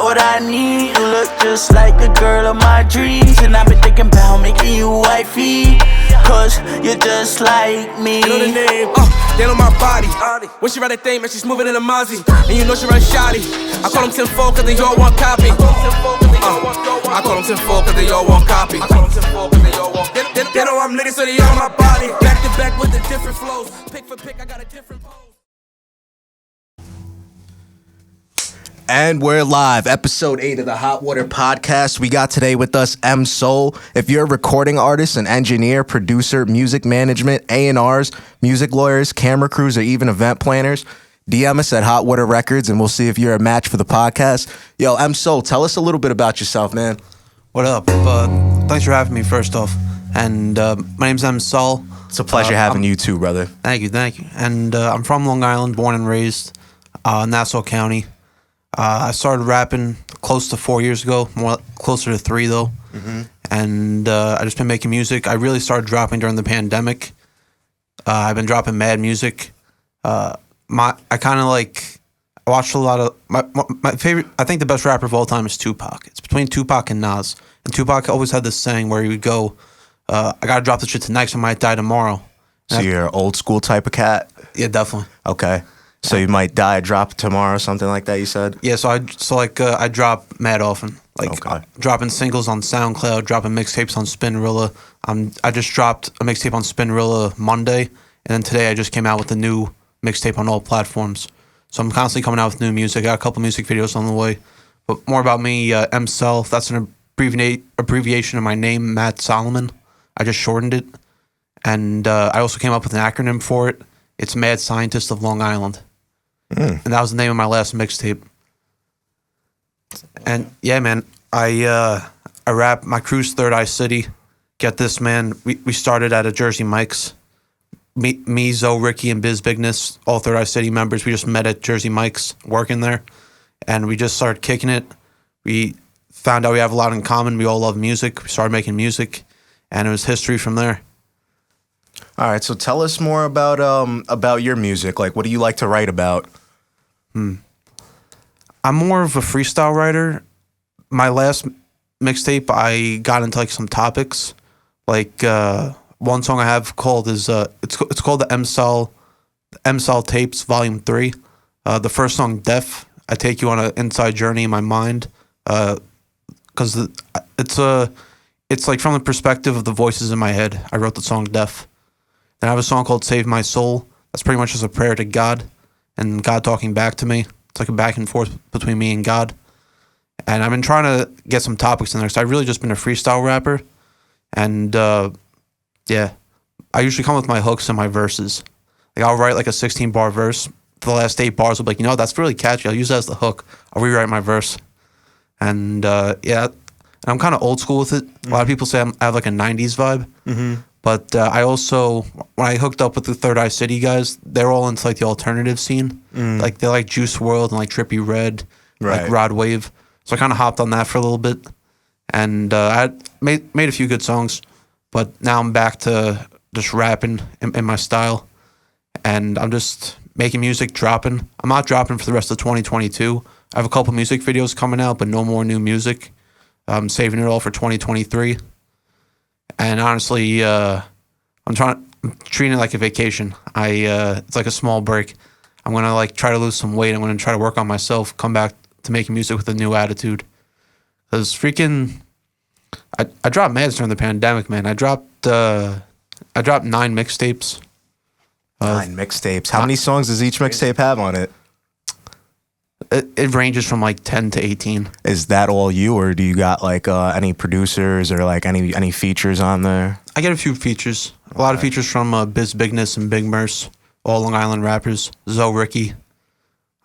what I need. You look just like the girl of my dreams, and I've been thinking about making you wifey, cause you're just like me. You know the name, they on my body. When she ride that thing, man, she's moving in a Mozzie. And you know she run shoddy. I call them 10-4 cause they all want copy. I call them 10-4 cause they all want copy. They know I'm lit, so they on my body. Back to back with the different flows. Pick for pick, I got a different pose. And we're live, episode 8 of the Hot Water Podcast. We got today with us M.Sol. If you're a recording artist, an engineer, producer, music management, A&Rs, music lawyers, camera crews, or even event planners, DM us at Hot Water Records and we'll see if you're a match for the podcast. Yo, M.Sol, tell us a little bit about yourself, man. What up? Thanks for having me, first off. And my name's M.Sol. It's a pleasure having you too, brother. Thank you. And I'm from Long Island, born and raised, Nassau County. I started rapping close to 4 years ago, closer to 3 though. Mm-hmm. And I just been making music. I really started dropping during the pandemic. I've been dropping mad music. I watched a lot of my favorite. I think the best rapper of all time is Tupac. It's between Tupac and Nas. And Tupac always had this saying where he would go, "I gotta drop this shit tonight, so I might die tomorrow." So you're an old school type of cat? Yeah, definitely. Okay. So you might die, drop tomorrow, something like that, you said? Yeah, I drop mad often. Dropping singles on SoundCloud, dropping mixtapes on Spinrilla. I just dropped a mixtape on Spinrilla Monday, and then today I just came out with a new mixtape on all platforms. So I'm constantly coming out with new music. I got a couple music videos on the way. But more about me, M.Sol, that's an abbreviation of my name, Matt Solomon. I just shortened it. And I also came up with an acronym for it. It's Mad Scientist of Long Island. And that was the name of my last mixtape. And yeah, man, I rap. My crew's Third Eye City. Get this, man. We started at a Jersey Mike's. Me, Zoe, Ricky, and Biz Bigness, all Third Eye City members. We just met at Jersey Mike's working there, and we just started kicking it. We found out we have a lot in common. We all love music. We started making music, and it was history from there. All right, so tell us more about your music. Like, what do you like to write about? I'm more of a freestyle writer. My last mixtape, I got into like some topics. Like one song I have called is it's called the M.Sol Tapes Volume 3. The first song, Deaf, I take you on an inside journey in my mind, because it's like from the perspective of the voices in my head. I wrote the song Deaf. Then I have a song called Save My Soul. That's pretty much just a prayer to God and God talking back to me. It's like a back and forth between me and God. And I've been trying to get some topics in there. So I've really just been a freestyle rapper. And yeah, I usually come with my hooks and my verses. Like I'll write like a 16-bar verse. For the last 8 bars, I'll be like, that's really catchy. I'll use that as the hook. I'll rewrite my verse. And yeah, and I'm kind of old school with it. A lot of people say I have like a 90s vibe. Mm-hmm. But I also, when I hooked up with the Third Eye City guys, they're all into like the alternative scene. Like they like Juice WRLD and like Trippie Redd, like Rod Wave. So I kind of hopped on that for a little bit, and I made a few good songs. But now I'm back to just rapping in my style, and I'm just making music, dropping. I'm not dropping for the rest of 2022. I have a couple music videos coming out, but no more new music. I'm saving it all for 2023. And honestly, I'm treating it like a vacation. It's like a small break. I'm gonna like try to lose some weight. I'm gonna try to work on myself. Come back to making music with a new attitude. Cause I dropped mad during the pandemic, man. I dropped 9 mixtapes. 9 mixtapes. How many songs does each mixtape have on it? It ranges from like 10 to 18. Is that all you, or do you got like any producers or like any features on there? I get a few features. A lot of features from Biz Bigness and Big Merce, all Long Island rappers. Zoe, Ricky.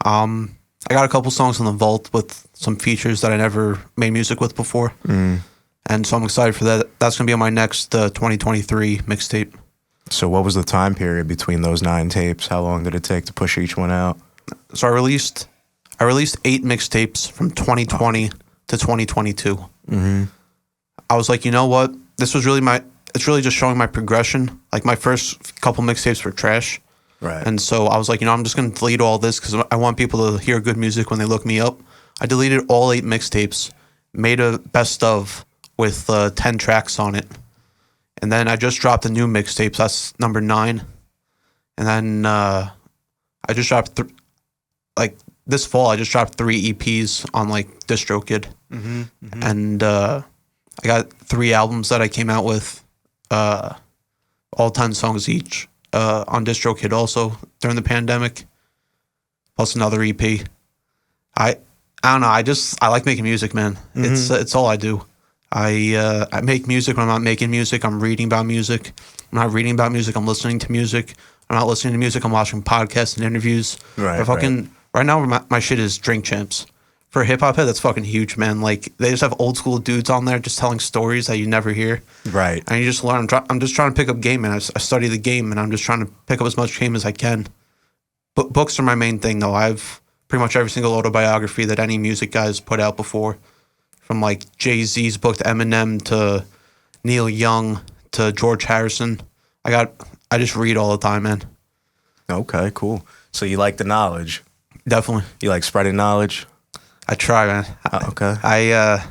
I got a couple songs on the vault with some features that I never made music with before. And so I'm excited for that. That's going to be on my next 2023 mixtape. So what was the time period between those 9 tapes? How long did it take to push each one out? So I released 8 mixtapes from 2020 to 2022. Mm-hmm. I was like, you know what? This was really it's really just showing my progression. Like my first couple mixtapes were trash. Right. And so I was like, I'm just going to delete all this because I want people to hear good music when they look me up. I deleted all 8 mixtapes, made a best of with 10 tracks on it, and then I just dropped a new mixtape. So that's number 9, and then I just dropped like this fall. I just dropped 3 EPs on like DistroKid, and I got 3 albums that I came out with, all 10 songs each, on DistroKid also during the pandemic, plus another EP. I don't know. I like making music, man. It's all I do. I make music when I'm not making music. I'm reading about music. I'm not reading about music. I'm listening to music. I'm not listening to music. I'm watching podcasts and interviews. Right now, my shit is Drink Champs. For a hip hop head, that's fucking huge, man. Like, they just have old school dudes on there just telling stories that you never hear. Right. And you just learn. I'm just trying to pick up game, man. I study the game, and I'm just trying to pick up as much game as I can. But books are my main thing, though. I've pretty much every single autobiography that any music guy's put out before, from like Jay-Z's book to Eminem to Neil Young to George Harrison. I just read all the time, man. Okay, cool. So you like the knowledge? Definitely. You like spreading knowledge? I try, man. Okay. I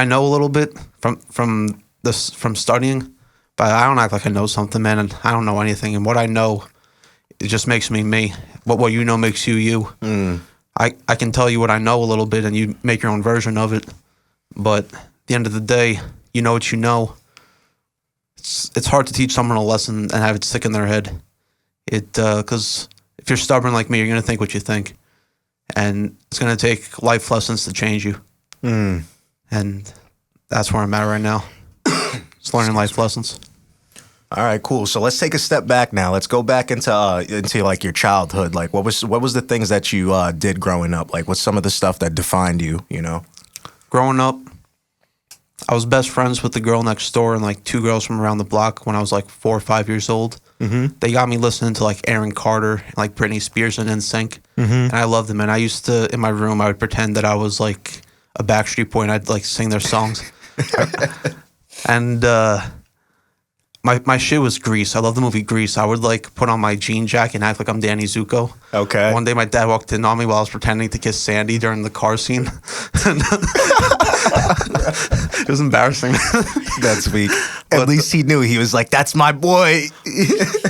know a little bit from studying, but I don't act like I know something, man. And I don't know anything. And what I know, it just makes me me. What you know makes you you. I can tell you what I know a little bit, and you make your own version of it. But at the end of the day, you know what you know. It's hard to teach someone a lesson and have it stick in their head. Because if you're stubborn like me, you're gonna think what you think, and it's gonna take life lessons to change you. And that's where I'm at right now. Just learning life lessons. All right, cool. So let's take a step back now. Let's go back into like your childhood. Like, what was the things that you did growing up? Like, what's some of the stuff that defined you? You know, growing up, I was best friends with the girl next door and like 2 girls from around the block when I was like 4 or 5 years old. They got me listening to like Aaron Carter, like Britney Spears and NSYNC, and I loved them. And I used to, in my room, I would pretend that I was like a Backstreet Boy and I'd like sing their songs. And my shit was Grease. I love the movie Grease. I would like put on my jean jacket and act like I'm Danny Zuko. Okay. One day my dad walked in on me while I was pretending to kiss Sandy during the car scene. It was embarrassing. That's weak. At least he knew. He was like, "That's my boy."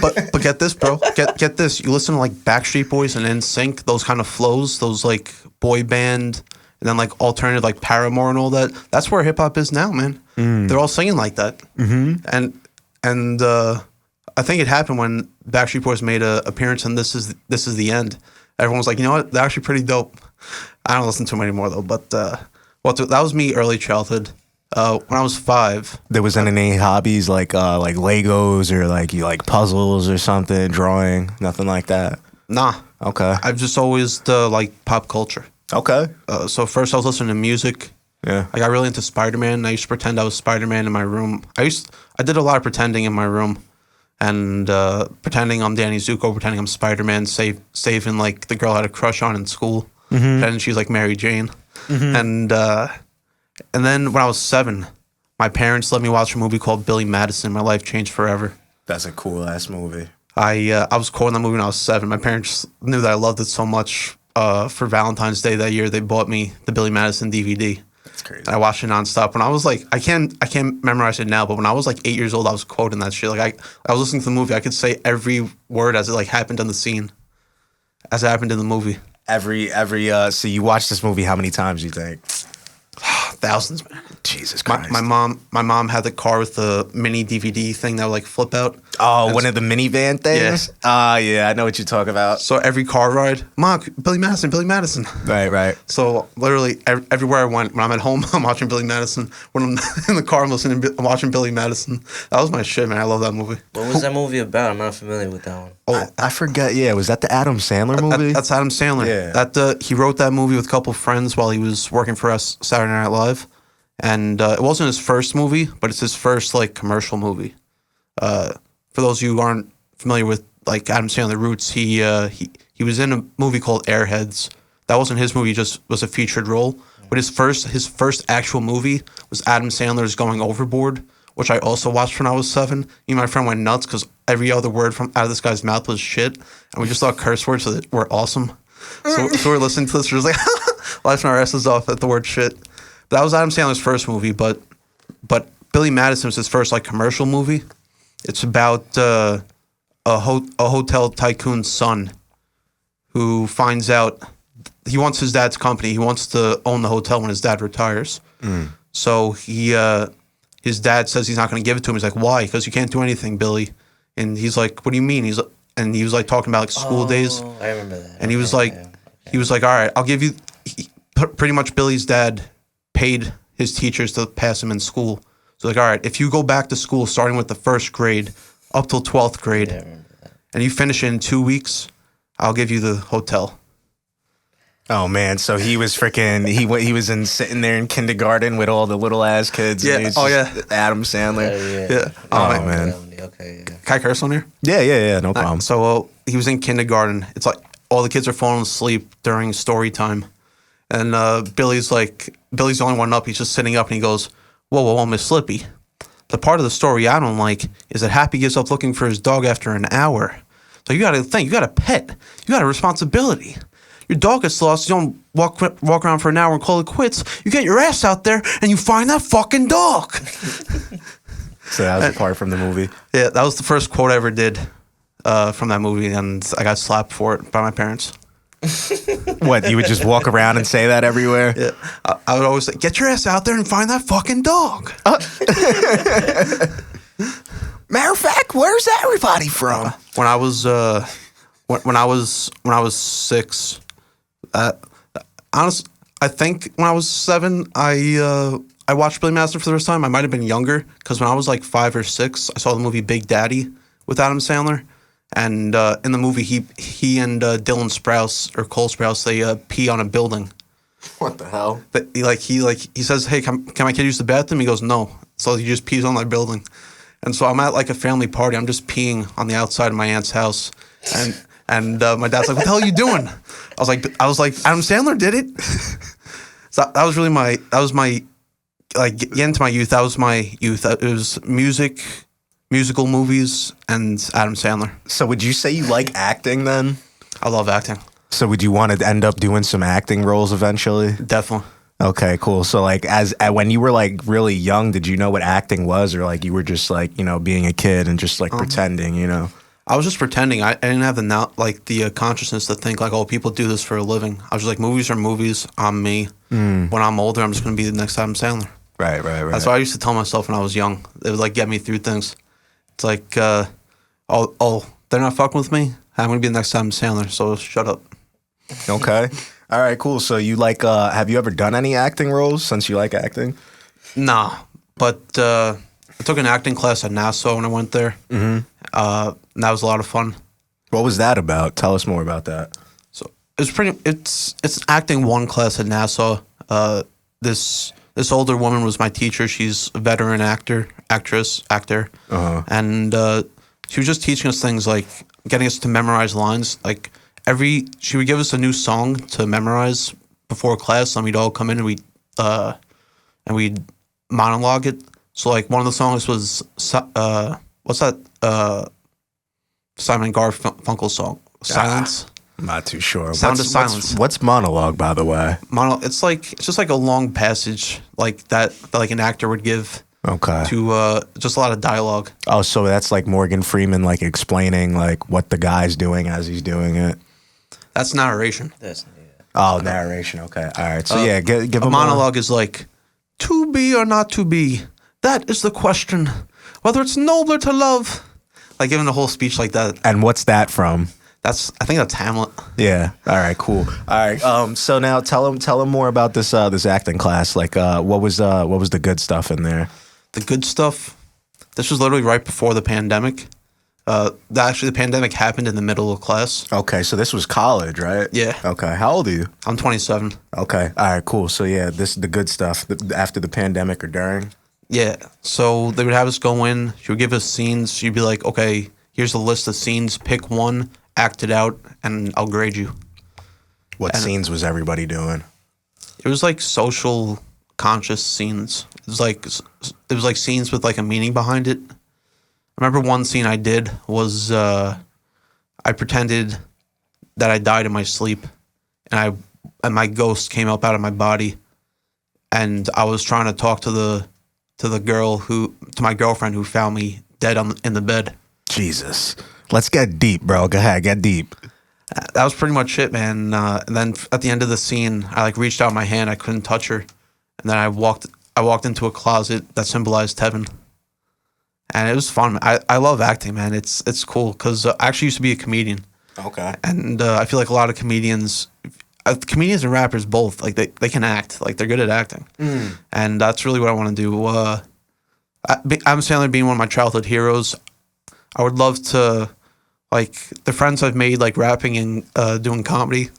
but get this, bro. Get this. You listen to like Backstreet Boys and NSYNC, those kind of flows, those like boy band, and then like alternative like Paramore and all that. That's where hip hop is now, man. They're all singing like that. And I think it happened when Backstreet Boys made an appearance in This Is the End. Everyone was like, you know what? They're actually pretty dope. I don't listen to them anymore though. But that was me early childhood. When I was 5, There wasn't any hobbies like Legos or like you like puzzles or something, drawing, nothing like that. Nah. Okay. I've just always like pop culture. Okay. So first I was listening to music. Yeah. I got really into Spider-Man. I used to pretend I was Spider-Man in my room. I did a lot of pretending in my room, and pretending I'm Danny Zuko, pretending I'm Spider-Man, saving like the girl I had a crush on in school, pretending she's like Mary Jane, and then when I was 7, my parents let me watch a movie called Billy Madison. My life changed forever. That's a cool ass movie. I was cool in that movie when I was 7. My parents knew that I loved it so much. For Valentine's Day that year, they bought me the Billy Madison DVD. That's crazy. And I watched it nonstop. When I was like, I can't memorize it now, but when I was like 8 years old, I was quoting that shit. Like I was listening to the movie. I could say every word as it like happened on the scene, as it happened in the movie. So you watched this movie how many times, you think? Thousands, man. Jesus Christ. My mom had the car with the mini DVD thing that would like flip out. Oh, one of the minivan things? Yeah, I know what you're talking about. So every car ride, Mom, Billy Madison. Right. So literally everywhere I went, when I'm at home, I'm watching Billy Madison. When I'm in the car, I'm watching Billy Madison. That was my shit, man. I love that movie. What was that movie about? I'm not familiar with that one. Oh, I forget. Yeah, was that the Adam Sandler movie? That's Adam Sandler. Yeah. He wrote that movie with a couple friends while he was working for us Saturday Night Live. And it wasn't his first movie, but it's his first like commercial movie. For those of you who aren't familiar with like Adam Sandler roots, he was in a movie called Airheads. That wasn't his movie; just was a featured role. But his first actual movie was Adam Sandler's Going Overboard, which I also watched when I was 7. Me and my friend went nuts because every other word from out of this guy's mouth was shit, and we just thought curse words that were awesome. So we're listening to this. We're just like laughing our asses off at the word shit. That was Adam Sandler's first movie, but Billy Madison was his first like commercial movie. It's about a hotel tycoon's son who finds out he wants his dad's company. He wants to own the hotel when his dad retires. So his dad says he's not going to give it to him. He's like, why? Because you can't do anything, Billy. And he's like, what do you mean? He was like talking about like school days. I remember that. And he was like, all right, I'll give you. Pretty much, Billy's dad paid his teachers to pass him in school. So like, all right, if you go back to school starting with the first grade up till 12th grade, and you finish it in 2 weeks, I'll give you the hotel. Oh man, so he was freaking he was sitting there in kindergarten with all the little ass kids. Yeah. And he's Oh just Adam Sandler. Yeah. Oh man. Okay. Yeah. Can I curse on here? Yeah. No problem. So he was in kindergarten. It's like all the kids are falling asleep during story time, and Billy's the only one up. He's just sitting up, and he goes, "Whoa, Miss Slippy. The part of the story I don't like is that Happy gives up looking for his dog after an hour. So you got to think, you got a pet, you got a responsibility. Your dog gets lost, you don't walk around for an hour and call it quits. You get your ass out there and you find that fucking dog." So that was a part from the movie. Yeah, that was the first quote I ever did from that movie, and I got slapped for it by my parents. What, you would just walk around and say that everywhere? Yeah, I would always say, "Get your ass out there and find that fucking dog." Matter of fact, where's everybody from? When I was when I was 6, honestly, I think when I was 7, I watched Billy Madison for the first time. I might have been younger because when I was like 5 or 6, I saw the movie Big Daddy with Adam Sandler, and in the movie he and Dylan Sprouse or Cole Sprouse, they pee on a building. What the hell? But he says, "Hey, can my kid use the bathroom?" He goes, "No." So he just pees on that building. And so I'm at like a family party. I'm just peeing on the outside of my aunt's house, and my dad's like, "What the hell are you doing?" I was like, Adam Sandler did it. So that was my like getting into my youth. That was my youth. It was musical movies, and Adam Sandler. So would you say you like acting then? I love acting. So would you want to end up doing some acting roles eventually? Definitely. Okay, cool. So like when you were like really young, did you know what acting was, or like you were just like, being a kid and just like pretending, I was just pretending. I didn't have the consciousness to think like, oh, people do this for a living. I was just like, movies are movies. I'm me. When I'm older, I'm just going to be the next Adam Sandler. Right. That's what I used to tell myself when I was young. It would like get me through things. It's like, oh, they're not fucking with me. I'm going to be the next Adam Sandler, so shut up. Okay. All right, cool. So you like, have you ever done any acting roles since you like acting? Nah, but I took an acting class at Nassau when I went there. And that was a lot of fun. What was that about? Tell us more about that. So it's an acting 1 class at Nassau. This older woman was my teacher. She's a veteran actor, and she was just teaching us things like getting us to memorize lines. Like she would give us a new song to memorize before class, and we'd all come in and we'd monologue it. So like one of the songs was what's that Simon Garfunkel song? Silence. I'm not too sure. Sound of Silence. What's monologue, by the way? It's just like a long passage like that like an actor would give. Okay. To just a lot of dialogue. Oh, so that's like Morgan Freeman like explaining like what the guy's doing as he's doing it. That's narration. Oh, narration. Okay. All right. So yeah, give a monologue is like, to be or not to be. That is the question. Whether it's nobler to love. Like giving the whole speech like that. And what's that from? I think that's Hamlet. Yeah. All right. Cool. All right. So now tell him more about this acting class. Like, what was the good stuff in there? The good stuff. This was literally right before the pandemic. Actually, the pandemic happened in the middle of class. Okay, so this was college, right? Yeah. Okay. How old are you? I'm 27. Okay. All right. Cool. So yeah, this is the good stuff after the pandemic or during. Yeah. So they would have us go in. She would give us scenes. She'd be like, "Okay, here's a list of scenes. Pick one, act it out, and I'll grade you." What scenes was everybody doing? It was like social conscious scenes. It was like scenes with like a meaning behind it. I remember one scene I did was I pretended that I died in my sleep, and my ghost came up out of my body, and I was trying to talk to my girlfriend who found me dead in the bed. Jesus. Let's get deep, bro. Go ahead, get deep. That was pretty much it, man. And then at the end of the scene, I like reached out my hand. I couldn't touch her, and then I walked into a closet that symbolized heaven, and it was fun. I love acting, man. It's cool because I actually used to be a comedian. Okay. And I feel like a lot of comedians and rappers both, like they can act, like they're good at acting, and that's really what I want to do. Adam Sandler being one of my childhood heroes, I would love to. Like, the friends I've made, like, rapping and doing comedy,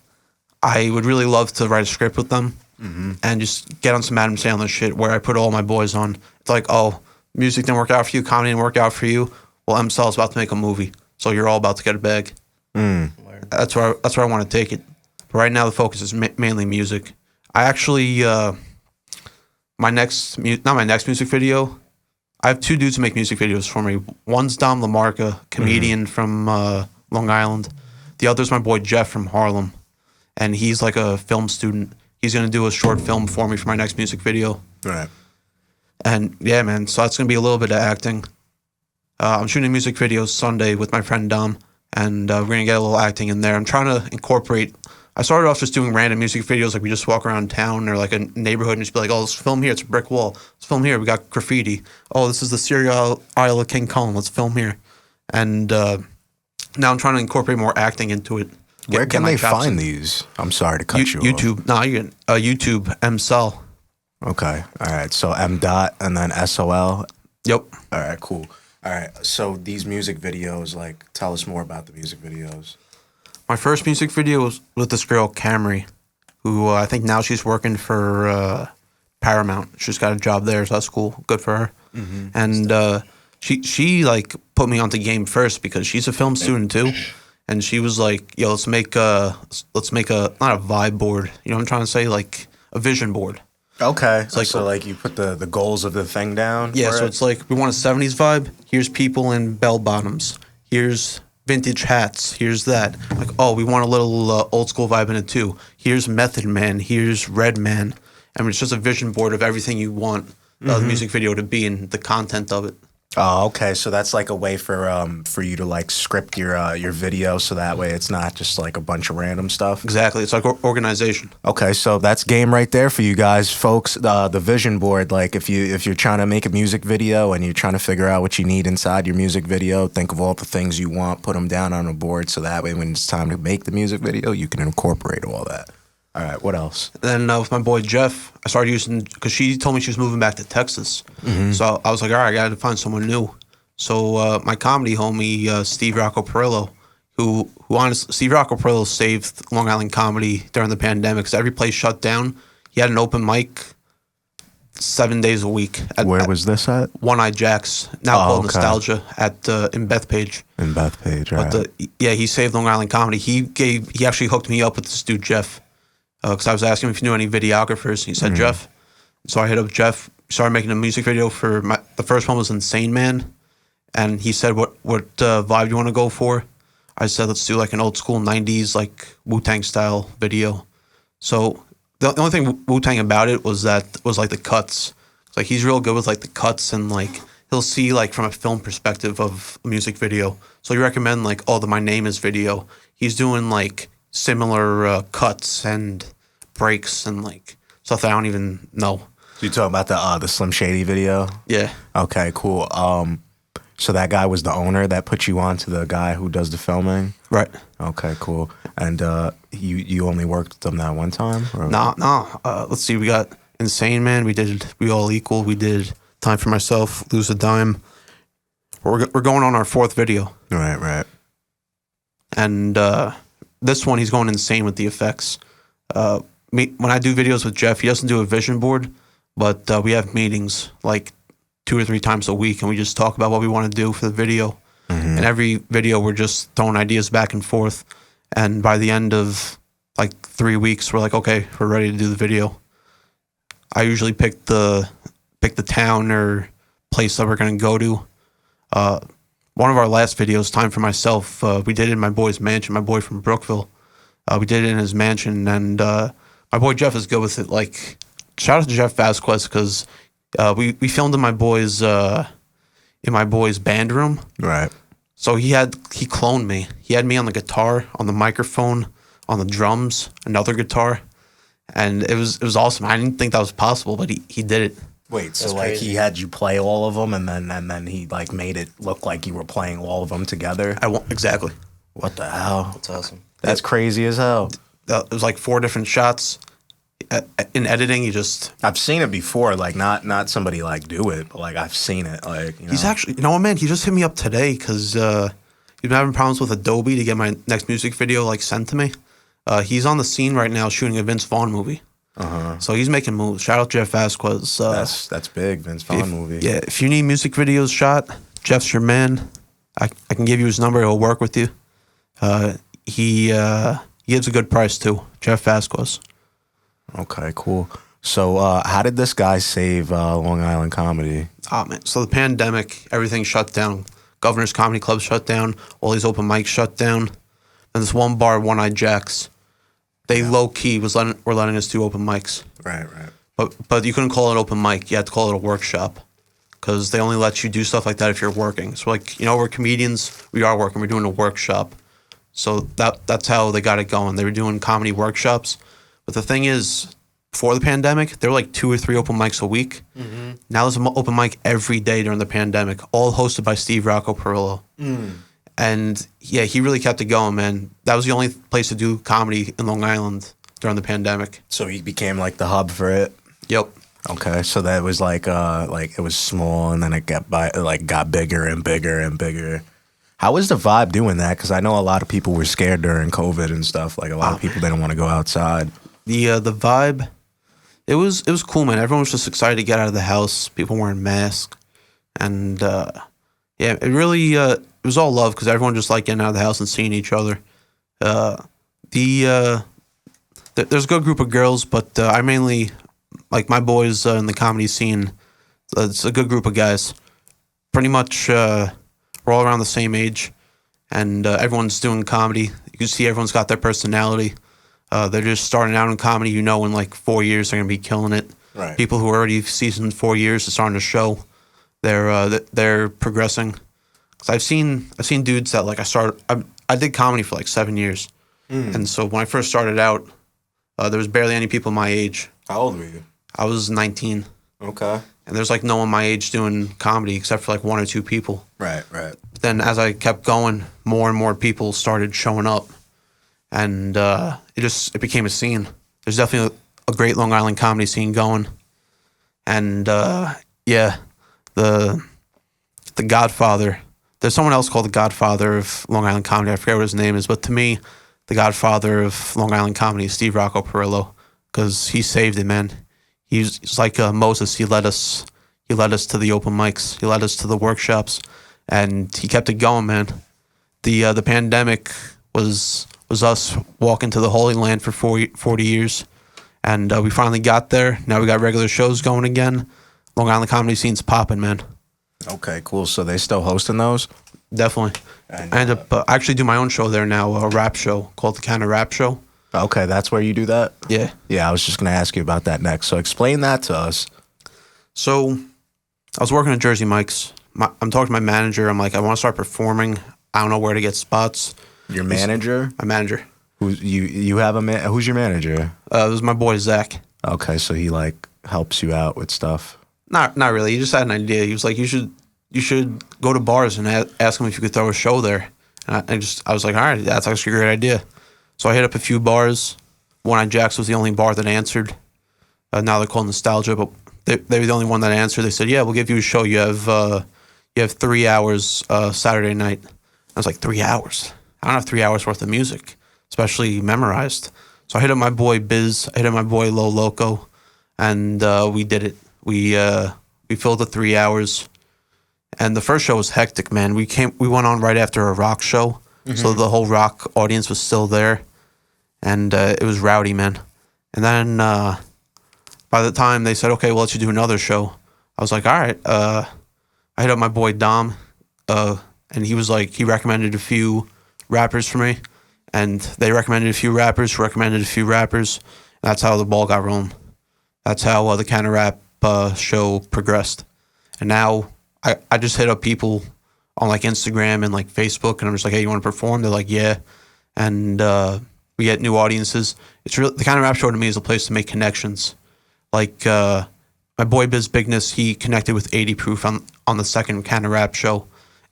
I would really love to write a script with them and just get on some Adam Sandler shit where I put all my boys on. It's like, oh, music didn't work out for you, comedy didn't work out for you. Well, M.Sol's about to make a movie, so you're all about to get a bag. That's where I want to take it. But right now, the focus is mainly music. I actually, not my next music video, I have two dudes who make music videos for me. One's Dom LaMarca, comedian from Long Island. The other's my boy Jeff from Harlem. And he's like a film student. He's going to do a short film for me for my next music video. Right. And yeah, man, so that's going to be a little bit of acting. I'm shooting a music video Sunday with my friend Dom, and we're going to get a little acting in there. I'm trying to incorporate. I started off just doing random music videos, like we just walk around town or like a neighborhood and just be like, oh, let's film here. It's a brick wall. Let's film here. We got graffiti. Oh, this is the cereal aisle of King Kong. Let's film here. And now I'm trying to incorporate more acting into it. Where can they find these? I'm sorry to cut you off. YouTube. No, you can. YouTube, M.Sol. Okay. All right. So M. Dot and then S.O.L. Yep. All right. Cool. All right. So these music videos, like, tell us more about the music videos. My first music video was with this girl, Camry, who I think now she's working for Paramount. She's got a job there, so that's cool. Good for her. And she like put me onto game first because she's a film student too. And she was like, yo, let's make a not a vibe board. You know what I'm trying to say? Like a vision board. Okay. It's like, so like you put the goals of the thing down? Yeah, so it's like we want a 70s vibe. Here's people in bell bottoms. Here's vintage hats. Here's that. Like, oh, we want a little old school vibe in it too. Here's Method Man. Here's Red Man. I mean, it's just a vision board of everything you want the music video to be and the content of it. Oh, okay. So that's like a way for you to like script your video, so that way it's not just like a bunch of random stuff. Exactly. It's like organization. Okay, so that's game right there for you guys, folks. The vision board. Like if you're trying to make a music video and you're trying to figure out what you need inside your music video, think of all the things you want, put them down on a board, so that way when it's time to make the music video, you can incorporate all that. All right, what else? Then with my boy Jeff, I started using, because she told me she was moving back to Texas. So I was like, all right, I got to find someone new. So my comedy homie, Steve Rocco Perillo, who honestly, Steve Rocco Perillo saved Long Island comedy during the pandemic, because every place shut down. He had an open mic 7 days a week. Where was this at? One Eye Jack's, now called Nostalgia, in Bethpage. In Bethpage, right. But yeah, he saved Long Island comedy. He actually hooked me up with this dude, Jeff. Because I was asking him if he knew any videographers. He said Jeff. So I hit up Jeff, started making a music video for the first one was Insane Man. And he said, what vibe do you want to go for? I said, let's do like an old school 90s, like Wu-Tang style video. So the only thing Wu-Tang about it was like the cuts. It's like he's real good with like the cuts, and like he'll see like from a film perspective of a music video. So you recommend like, the My Name Is video. He's doing like similar cuts and breaks and like stuff that I don't even know. So you talking about the Slim Shady video? Yeah. Okay, cool. So that guy was the owner that put you on to the guy who does the filming? Right. Okay, cool. And you only worked with them that one time? Or? No. Let's see. We got Insane Man. We did We All Equal. We did Time for Myself, Lose a Dime. We're going on our fourth video. Right. And this one, he's going insane with the effects. When I do videos with Jeff, he doesn't do a vision board, but we have meetings like 2 or 3 times a week, and we just talk about what we want to do for the video. And every video, we're just throwing ideas back and forth. And by the end of like 3 weeks, we're like, okay, we're ready to do the video. I usually pick the town or place that we're going to go to. One of our last videos, Time for Myself, we did it in my boy's mansion, my boy from Brookville. We did it in his mansion, and my boy Jeff is good with it. Like, shout out to Jeff Vasquez because we filmed in my boy's band room. Right. So he cloned me. He had me on the guitar, on the microphone, on the drums, another guitar, and it was awesome. I didn't think that was possible, but he did it. Wait, so That's like crazy. he had you play all of them, and then he like made it look like you were playing all of them together. Exactly. What the hell? That's awesome. That's crazy as hell. It was like 4 different shots. In editing, I've seen it before, like not somebody like do it, but like I've seen it. Like He's actually, you know what, man? He just hit me up today because he's been having problems with Adobe to get my next music video like sent to me. He's on the scene right now shooting a Vince Vaughn movie. So he's making moves. Shout out Jeff Vasquez. that's big, Vince Vaughn movie. Yeah, if you need music videos shot, Jeff's your man. I can give you his number. He'll work with you. He gives a good price too. Jeff Vasquez. Okay, cool. So how did this guy save Long Island comedy? Oh man, so the pandemic, everything shut down. Governor's Comedy Club shut down. All these open mics shut down. And this one bar, One Eyed Jacks, they low key were letting us do open mics. Right. But you couldn't call it open mic. You had to call it a workshop because they only let you do stuff like that if you're working. So like, you know, we're comedians. We are working. We're doing a workshop. So that's how they got it going. They were doing comedy workshops. But the thing is, before the pandemic, there were like 2 or 3 open mics a week. Mm-hmm. Now there's an open mic every day during the pandemic, all hosted by Steve Rocco Perillo. And yeah, he really kept it going, man. That was the only place to do comedy in Long Island during the pandemic. So he became like the hub for it. Yep. Okay, so that was like it was small, and then it got bigger and bigger and bigger. How was the vibe doing that? Because I know a lot of people were scared during COVID and stuff. Like a lot of people didn't want to go outside. The vibe, it was cool, man. Everyone was just excited to get out of the house. People wearing masks, and yeah, it really it was all love because everyone just liked getting out of the house and seeing each other. There's a good group of girls, but I mainly like my boys in the comedy scene. It's a good group of guys. Pretty much, we're all around the same age, and everyone's doing comedy. You can see everyone's got their personality. They're just starting out in comedy. You know, in like 4 years they're gonna be killing it. Right. People who are already seasoned 4 years are starting to show. They're progressing. Cause I've seen dudes that like I did comedy for like 7 years, and so when I first started out, there was barely any people my age. How old were you? I was 19, Okay. and there's like no one my age doing comedy except for like 1 or 2 people. Right. Then as I kept going, more and more people started showing up, and it became a scene. There's definitely a great Long Island comedy scene going, and yeah, the Godfather. There's someone else called the Godfather of Long Island comedy. I forget what his name is, but to me, the Godfather of Long Island comedy is Steve Rocco Perillo because he saved it, man. He's like Moses. He led us to the open mics. He led us to the workshops, and he kept it going, man. The pandemic was us walking to the Holy Land for 40 years, and we finally got there. Now we got regular shows going again. Long Island comedy scene's popping, man. Okay, cool. So they still hosting those? Definitely. And, I end up I actually do my own show there now, a rap show called the Kind of Rap Show. Okay, that's where you do that? Yeah. Yeah, I was just gonna ask you about that next. So explain that to us. So I was working at Jersey Mike's. I'm talking to my manager. I'm like, I want to start performing. I don't know where to get spots. Your manager? My manager. You have a man? Who's your manager? It was my boy Zach. Okay, so he like helps you out with stuff. Not really. He just had an idea. He was like, you should go to bars and ask him if you could throw a show there. And I was like, all right, that's actually a great idea. So I hit up a few bars. One Eyed Jacks was the only bar that answered. Now they're called Nostalgia, but they were the only one that answered. They said, yeah, we'll give you a show. You have 3 hours Saturday night. I was like, 3 hours? I don't have 3 hours worth of music, especially memorized. So I hit up my boy Biz. I hit up my boy Lo Loco, and we did it. We filled the 3 hours, and the first show was hectic, man. We went on right after a rock show, so the whole rock audience was still there, and it was rowdy, man. And then by the time they said, okay, we'll let you do another show, I was like, all right. I hit up my boy Dom, and he was like, he recommended a few rappers for me, and they recommended a few rappers, and that's how the ball got rolling. That's how the Counter Rap show progressed. And now I just hit up people on like Instagram and like Facebook, and I'm just like, hey, you want to perform? They're like, yeah. And we get new audiences. It's really, the Counter Rap show to me is a place to make connections. Like my boy Biz Bigness, he connected with 80 Proof on the second Counter Rap show,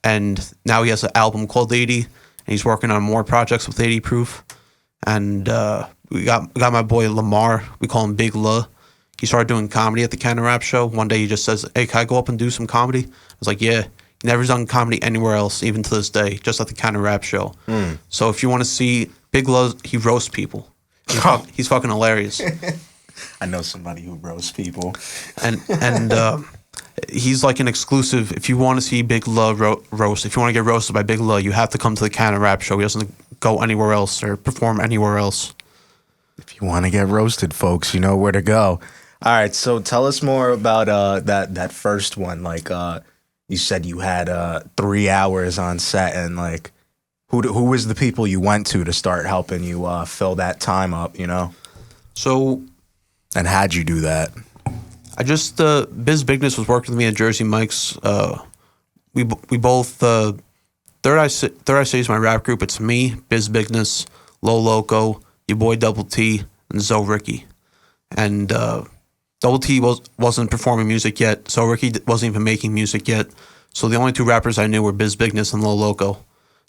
and now he has an album called 80, and he's working on more projects with 80 Proof. And we got my boy Lamar. We call him Big La. He started doing comedy at the Counter Rap show. One day he just says, hey, can I go up and do some comedy? I was like, yeah. He never done comedy anywhere else, even to this day, just at the Counter Rap show. So if you want to see Big La, he roasts people. He's fucking hilarious. I know somebody who roasts people. And he's like an exclusive. If you want to see Big La roast, if you want to get roasted by Big La, you have to come to the Counter Rap show. He doesn't go anywhere else or perform anywhere else. If you want to get roasted, folks, you know where to go. All right, so tell us more about that first one. Like you said, you had 3 hours on set, and like who was the people you went to start helping you fill that time up? You know. So. And how'd you do that? I just Biz Bigness was working with me at Jersey Mike's. We both Third Eye City is my rap group. It's me, Biz Bigness, Low Loco, your boy Double T, and Zoe Ricky. And Double T wasn't performing music yet. Zoe Ricky wasn't even making music yet. So the only 2 rappers I knew were Biz Bigness and Low Loco.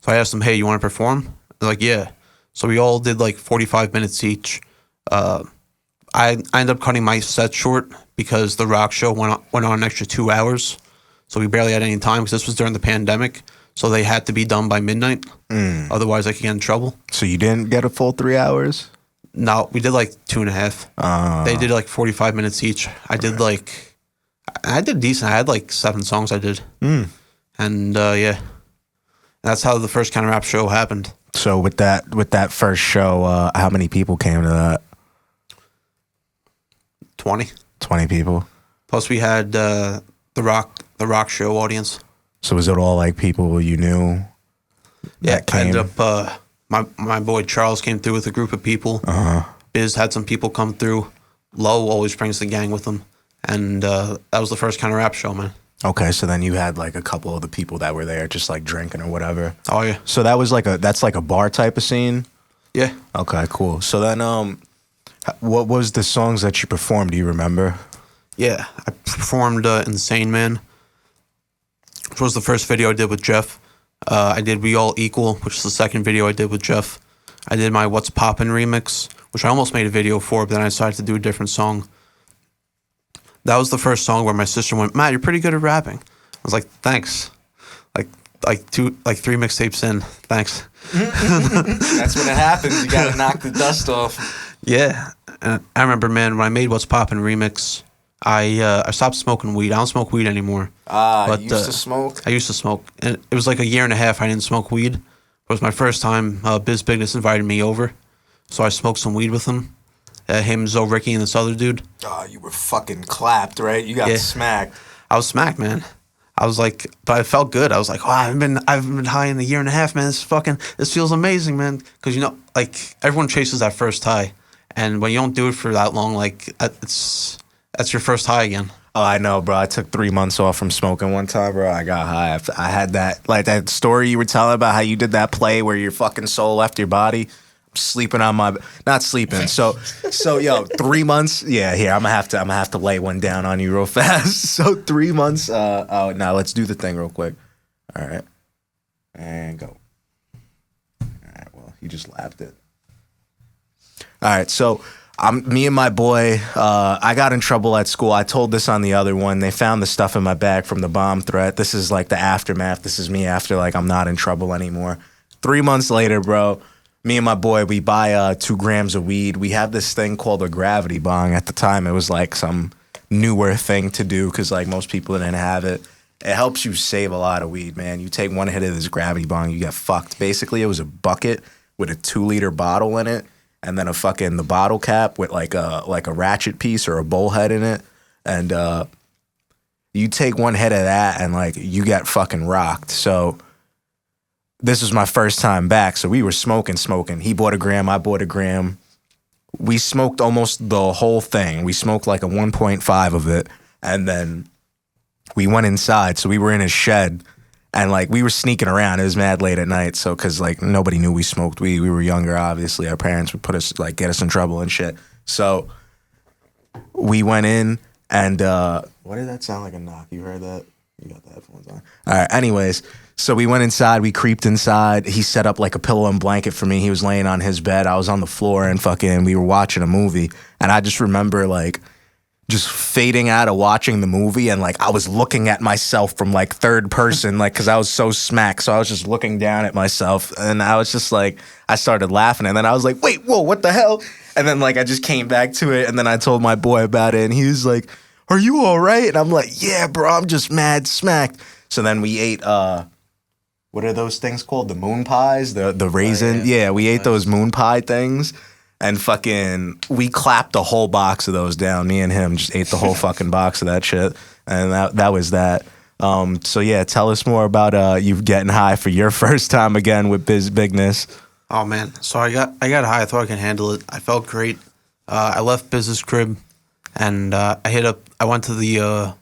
So I asked them, hey, you want to perform? They're like, yeah. So we all did like 45 minutes each. I ended up cutting my set short because the rock show went on an extra 2 hours. So we barely had any time because this was during the pandemic. So they had to be done by midnight. Otherwise, I could get in trouble. So you didn't get a full 3 hours? No, we did like 2.5. They did like 45 minutes each. I did decent. I had like 7 songs I did. And yeah, that's how the first Counter Rap show happened. So with that first show, how many people came to that? 20 people. Plus we had the rock show audience. So was it all like people you knew? Yeah, I ended up my boy Charles came through with a group of people. Biz had some people come through. Low always brings the gang with him, and that was the first Counter Rap show, man. Okay, so then you had like a couple of the people that were there just like drinking or whatever. Oh yeah. So that's like a bar type of scene. Yeah. Okay, cool. So then what was the songs that you performed? Do you remember? Yeah, I performed Insane Man, which was the first video I did with Jeff. I did We All Equal, which is the second video I did with Jeff. I did my What's Poppin' remix, which I almost made a video for, but then I decided to do a different song. That was the first song where my sister went, Matt, you're pretty good at rapping. I was like, thanks. Like 3 mixtapes in, thanks. That's when it happens. You gotta knock the dust off. Yeah, I remember, man, when I made What's Poppin' remix, I stopped smoking weed. I don't smoke weed anymore. You used to smoke? I used to smoke. And it was like a year and a half I didn't smoke weed. It was my first time. Biz Bigness invited me over. So I smoked some weed with him. Him, Zoe Ricky, and this other dude. Oh, you were fucking clapped, right? You got smacked. I was smacked, man. I was like, but I felt good. I was like, oh, I've been high in a year and a half, man. This feels amazing, man. Because, you know, like, everyone chases that first high. And when you don't do it for that long, like, that's your first high again. Oh, I know, bro. I took 3 months off from smoking one time, bro. I got high. I had that, like, that story you were telling about how you did that play where your fucking soul left your body. I'm sleeping on my, not sleeping. So yo, 3 months. Yeah, here I'm gonna have to lay one down on you real fast. So 3 months. Oh, now let's do the thing real quick. All right, and go. All right. Well, you just lapped it. All right, so me and my boy, I got in trouble at school. I told this on the other one. They found the stuff in my bag from the bomb threat. This is like the aftermath. This is me after like I'm not in trouble anymore. 3 months later, bro, me and my boy, we buy 2 grams of weed. We have this thing called a gravity bong. At the time, it was like some newer thing to do because like most people didn't have it. It helps you save a lot of weed, man. You take one hit of this gravity bong, you get fucked. Basically, it was a bucket with a 2-liter bottle in it. And then the bottle cap with like a ratchet piece or a bowl head in it. And you take one hit of that and like you get fucking rocked. So this was my first time back, so we were smoking. He bought a gram, I bought a gram. We smoked almost the whole thing. We smoked like a 1.5 of it, and then we went inside. So we were in his shed, and like we were sneaking around. It was mad late at night, so because like nobody knew we smoked weed. We were younger, obviously. Our parents would put us like get us in trouble and shit. So we went in, and what did that sound like a knock? You heard that? You got the headphones on. All right. Anyways, so we went inside. We creeped inside. He set up like a pillow and blanket for me. He was laying on his bed. I was on the floor, and fucking we were watching a movie. And I just remember like just fading out of watching the movie, and like I was looking at myself from like third person, like because I was so smacked. So I was just looking down at myself, and I was just like, I started laughing, and then I was like, wait, whoa, what the hell? And then like I just came back to it, and then I told my boy about it, and he was like, are you all right? And I'm like, yeah, bro, I'm just mad smacked. So then we ate, what are those things called? The moon pies, the raisin. Oh, yeah. Yeah, we ate those moon pie things, and fucking, we clapped a whole box of those down. Me and him just ate the whole fucking box of that shit, and that was that. So yeah, tell us more about you getting high for your first time again with Bigness. Oh man, so I got high. I thought I could handle it. I felt great. I left Biz's crib, and I went to the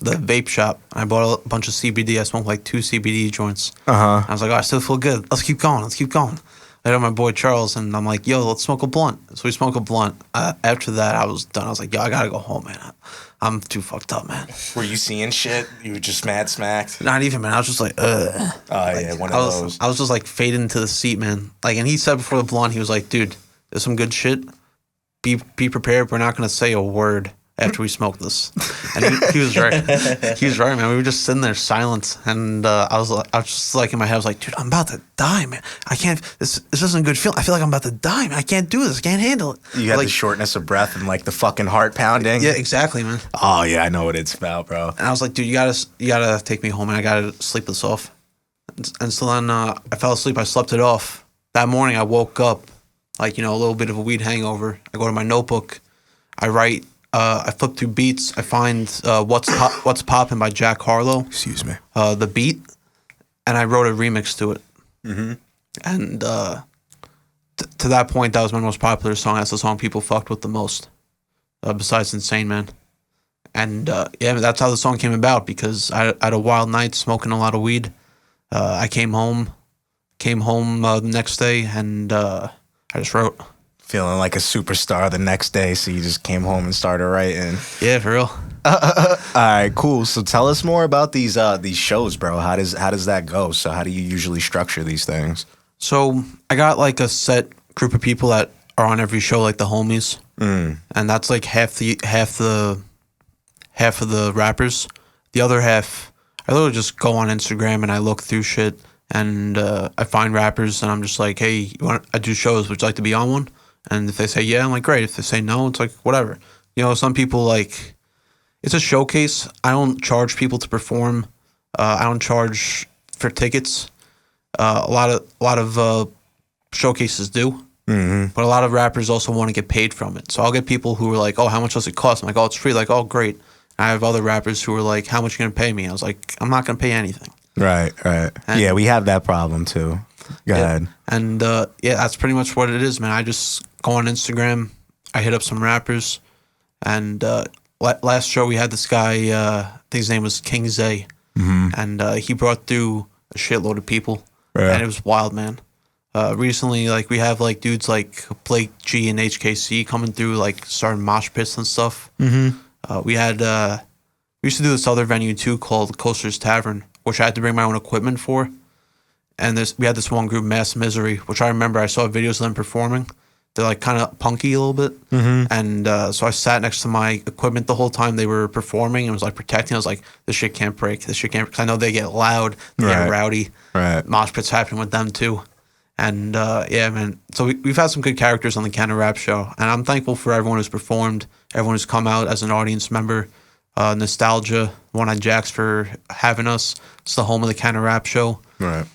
vape shop. I bought a bunch of CBD. I smoked like 2 CBD joints. I was like, oh, I still feel good. Let's keep going. I had my boy Charles, and I'm like, yo, let's smoke a blunt. So we smoked a blunt. After that, I was done. I was like, yo, I gotta go home, man. I'm too fucked up, man. Were you seeing shit? You were just mad smacked? Not even, man. I was just like, ugh. Oh, like, yeah, one of those. I was just like fading into the seat, man. Like, and he said before the blunt, he was like, dude, there's some good shit. Be prepared. We're not gonna say a word after we smoke this. And he was right. He was right, man. We were just sitting there silent, and I was just like in my head, I was like, dude, I'm about to die, man. I can't. This isn't a good feeling. I feel like I'm about to die, man. I can't do this. I can't handle it. You had like, the shortness of breath and like the fucking heart pounding. Yeah, exactly, man. Oh yeah, I know what it's about, bro. And I was like, dude, you gotta take me home, and I gotta sleep this off. And so then I fell asleep. I slept it off. That morning, I woke up, like, a little bit of a weed hangover. I go to my notebook. I write. I flip through beats. I find What's Poppin' by Jack Harlow. Excuse me. The beat, and I wrote a remix to it. And to that point, that was my most popular song. That's the song people fucked with the most, besides Insane Man. And yeah, that's how the song came about, because I had a wild night smoking a lot of weed. I came home the next day, and I just wrote. Feeling like a superstar the next day, so you just came home and started writing. Yeah, for real. All right, cool. So tell us more about these shows, bro. How does that go? So how do you usually structure these things? So I got like a set group of people that are on every show, like the homies, and that's like half of the rappers. The other half, I literally just go on Instagram and I look through shit, and I find rappers, and I'm just like, hey, I do shows. Would you like to be on one? And if they say yeah, I'm like, great. If they say no, it's like, whatever. Some people, like, it's a showcase. I don't charge people to perform. I don't charge for tickets. A lot of showcases do. But a lot of rappers also want to get paid from it. So I'll get people who are like, oh, how much does it cost? I'm like, oh, it's free. Like, oh, great. And I have other rappers who are like, how much are you going to pay me? I was like, I'm not going to pay anything. Right. And, yeah, we have that problem too. Go ahead. And yeah, that's pretty much what it is, man. I just go on Instagram. I hit up some rappers. And last show we had this guy, I think his name was King Zay. And he brought through a shitload of people. Right. And it was wild, man. Recently, like, we have like dudes like Blake G and HKC coming through, like starting mosh pits and stuff. We used to do this other venue too called Coaster's Tavern, which I had to bring my own equipment for. And we had this one group, Mass Misery, which I remember I saw videos of them performing. They're like kind of punky a little bit. And so I sat next to my equipment the whole time they were performing and was like protecting. I was like, this shit can't break. Because I know they get loud, they get rowdy. Right. Mosh pits happening with them too. And yeah, man. So we've had some good characters on the Canada Rap Show. And I'm thankful for everyone who's performed, everyone who's come out as an audience member. Nostalgia, One Eye Jacks for having us. It's the home of the Canada Rap Show. Right.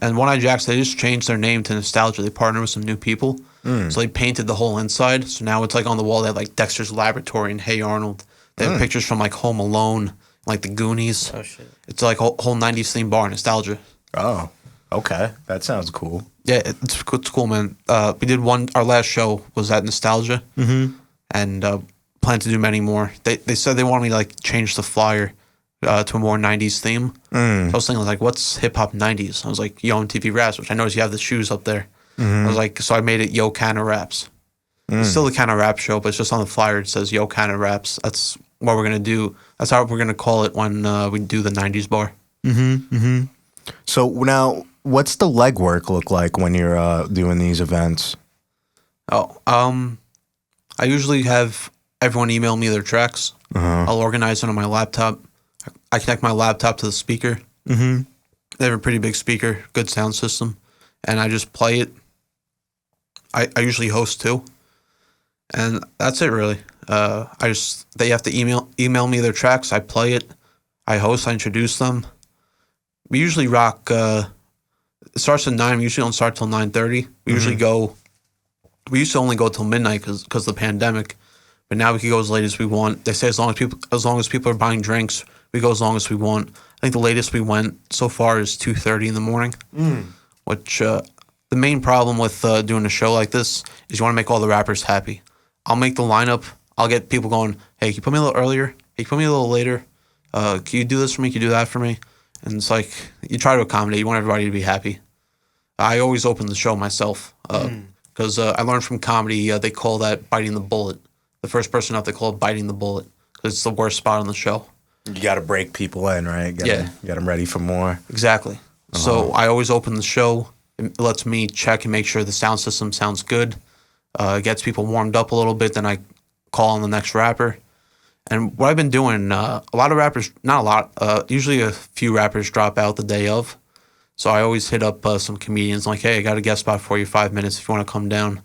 And One Eye Jacks, they just changed their name to Nostalgia. They partnered with some new people. So they painted the whole inside. So now it's like on the wall, they have like Dexter's Laboratory and Hey Arnold. They have pictures from like Home Alone, like the Goonies. Oh, shit. It's like a whole 90s themed bar, Nostalgia. Oh. Okay, that sounds cool. Yeah, it's cool, man. We did our last show was at Nostalgia, and plan to do many more. They said they wanted me to like change the flyer to a more 90s theme. I was thinking like, what's hip hop 90s? I was like, Yo MTV Raps, which I noticed you have the shoes up there. I was like, so I made it Yo Canna Raps. It's still the Canna Rap show, but it's just on the flyer it says Yo Canna Raps. That's what we're gonna do. That's how we're gonna call it when we do the 90s bar. So now, what's the legwork look like when you're doing these events? I usually have everyone email me their tracks. I'll organize it on my laptop. I connect my laptop to the speaker. They have a pretty big speaker, good sound system, and I just play it. I usually host too, and that's it really. They have to email me their tracks. I play it. I host. I introduce them. We usually rock. It starts at 9. We usually don't start till 9:30. We usually go. We used to only go till midnight because of the pandemic, but now we can go as late as we want. They say as long as people are buying drinks, we go as long as we want. I think the latest we went so far is 2:30 in the morning. Which the main problem with doing a show like this is you want to make all the rappers happy. I'll make the lineup. I'll get people going. Hey, can you put me a little earlier? Hey, can you put me a little later? Can you do this for me? Can you do that for me? And it's like you try to accommodate. You want everybody to be happy. I always open the show myself because I learned from comedy. They call that biting the bullet. The first person out, they call it biting the bullet because it's the worst spot on the show. You got to break people in, right? Yeah. Get them ready for more. Exactly. So I always open the show. It lets me check and make sure the sound system sounds good. It gets people warmed up a little bit. Then I call on the next rapper. And what I've been doing, a lot of rappers, not a lot, usually a few rappers drop out the day of. So I always hit up some comedians like, hey, I got a guest spot for you, 5 minutes if you want to come down.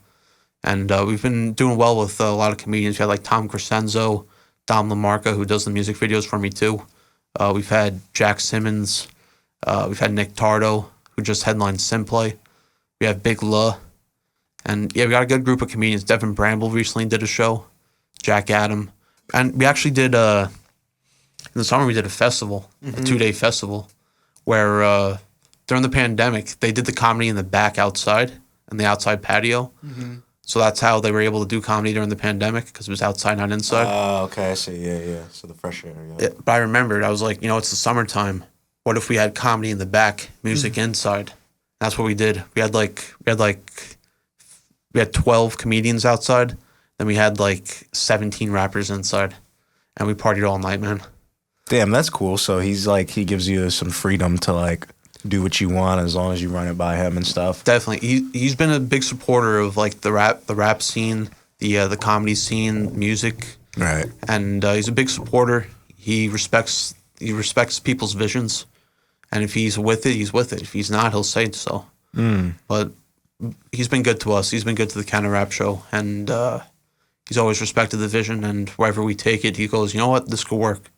And we've been doing well with a lot of comedians. We had like Tom Crescenzo, Dom LaMarca, who does the music videos for me too. We've had Jack Simmons. We've had Nick Tardo, who just headlined Simplay. We have Big La. And yeah, we got a good group of comedians. Devin Bramble recently did a show. Jack Adam. And we actually did, in the summer, we did a festival, a 2-day festival, where during the pandemic, they did the comedy in the back outside, in the outside patio. So that's how they were able to do comedy during the pandemic, because it was outside, not inside. Oh, okay, I see. Yeah. So the fresh air, Yeah, but I remembered, I was like, it's the summertime. What if we had comedy in the back, music inside? That's what we did. We had 12 comedians outside. Then we had like 17 rappers inside, and we partied all night, man. Damn, that's cool. So he's like, he gives you some freedom to like do what you want as long as you run it by him and stuff. Definitely, he's been a big supporter of like the rap scene, the comedy scene, music. Right. And he's a big supporter. He respects people's visions, and if he's with it, he's with it. If he's not, he'll say so. But he's been good to us. He's been good to the Canna Rap show, and he's always respected the vision, and wherever we take it, he goes, you know what, this could work.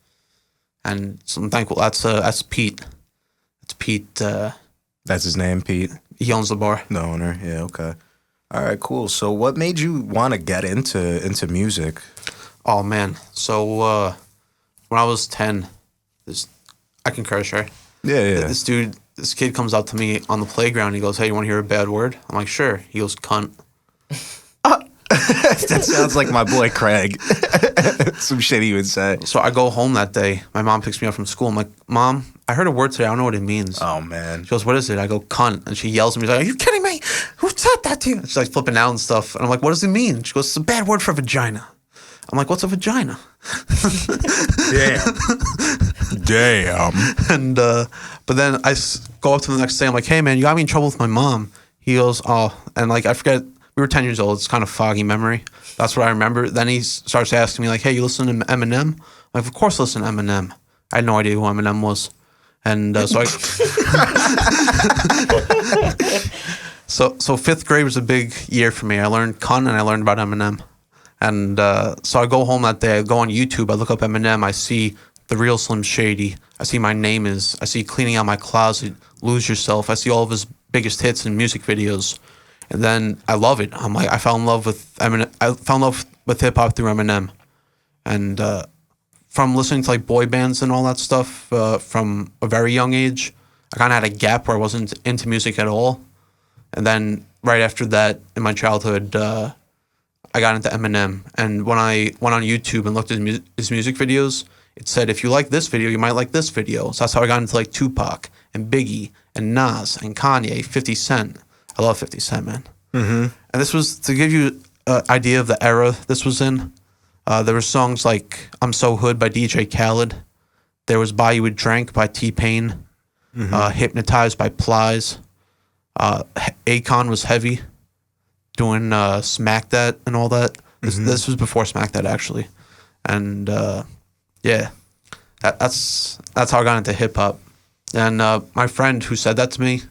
And so I'm thankful. That's Pete. That's Pete. That's his name, Pete? He owns the bar. The owner, yeah, okay. All right, cool. So what made you want to get into music? Oh, man. So when I was 10, I can curse, right? Yeah. This kid comes up to me on the playground. He goes, hey, you want to hear a bad word? I'm like, sure. He goes, cunt. That sounds like my boy Craig. Some shit he would say. So I go home that day. My mom picks me up from school. I'm like, Mom, I heard a word today. I don't know what it means. Oh, man. She goes, what is it? I go, cunt. And she yells at me. She's like, are you kidding me? Who said that to you? She's like flipping out and stuff. And I'm like, what does it mean? She goes, it's a bad word for vagina. I'm like, what's a vagina? Damn. And but then I go up to the next day. I'm like, hey, man, you got me in trouble with my mom. He goes, oh. And like, I forget. We were 10 years old. It's kind of foggy memory. That's what I remember. Then he starts asking me like, hey, you listen to Eminem? I'm like, of course I listen to Eminem. I had no idea who Eminem was. And so fifth grade was a big year for me. I learned cunt and I learned about Eminem. And so I go home that day. I go on YouTube. I look up Eminem. I see The Real Slim Shady. I see My Name Is. I see Cleaning Out My Closet, Lose Yourself. I see all of his biggest hits and music videos. And then I love it. I'm like, I fell in love with Eminem. I fell in love with hip hop through Eminem. And from listening to like boy bands and all that stuff from a very young age, I kind of had a gap where I wasn't into music at all. And then right after that, in my childhood, I got into Eminem. And when I went on YouTube and looked at his music videos, it said, if you like this video, you might like this video. So that's how I got into like Tupac and Biggie and Nas and Kanye, 50 Cent. I love 50 Cent, man. Mm-hmm. And this was to give you an idea of the era this was in. There were songs like I'm So Hood by DJ Khaled. There was Buy You a Drink by T-Pain. Hypnotized by Plies. Akon was heavy, doing Smack That and all that. This was before Smack That, actually. And yeah, that's how I got into hip-hop. And my friend who said that to me,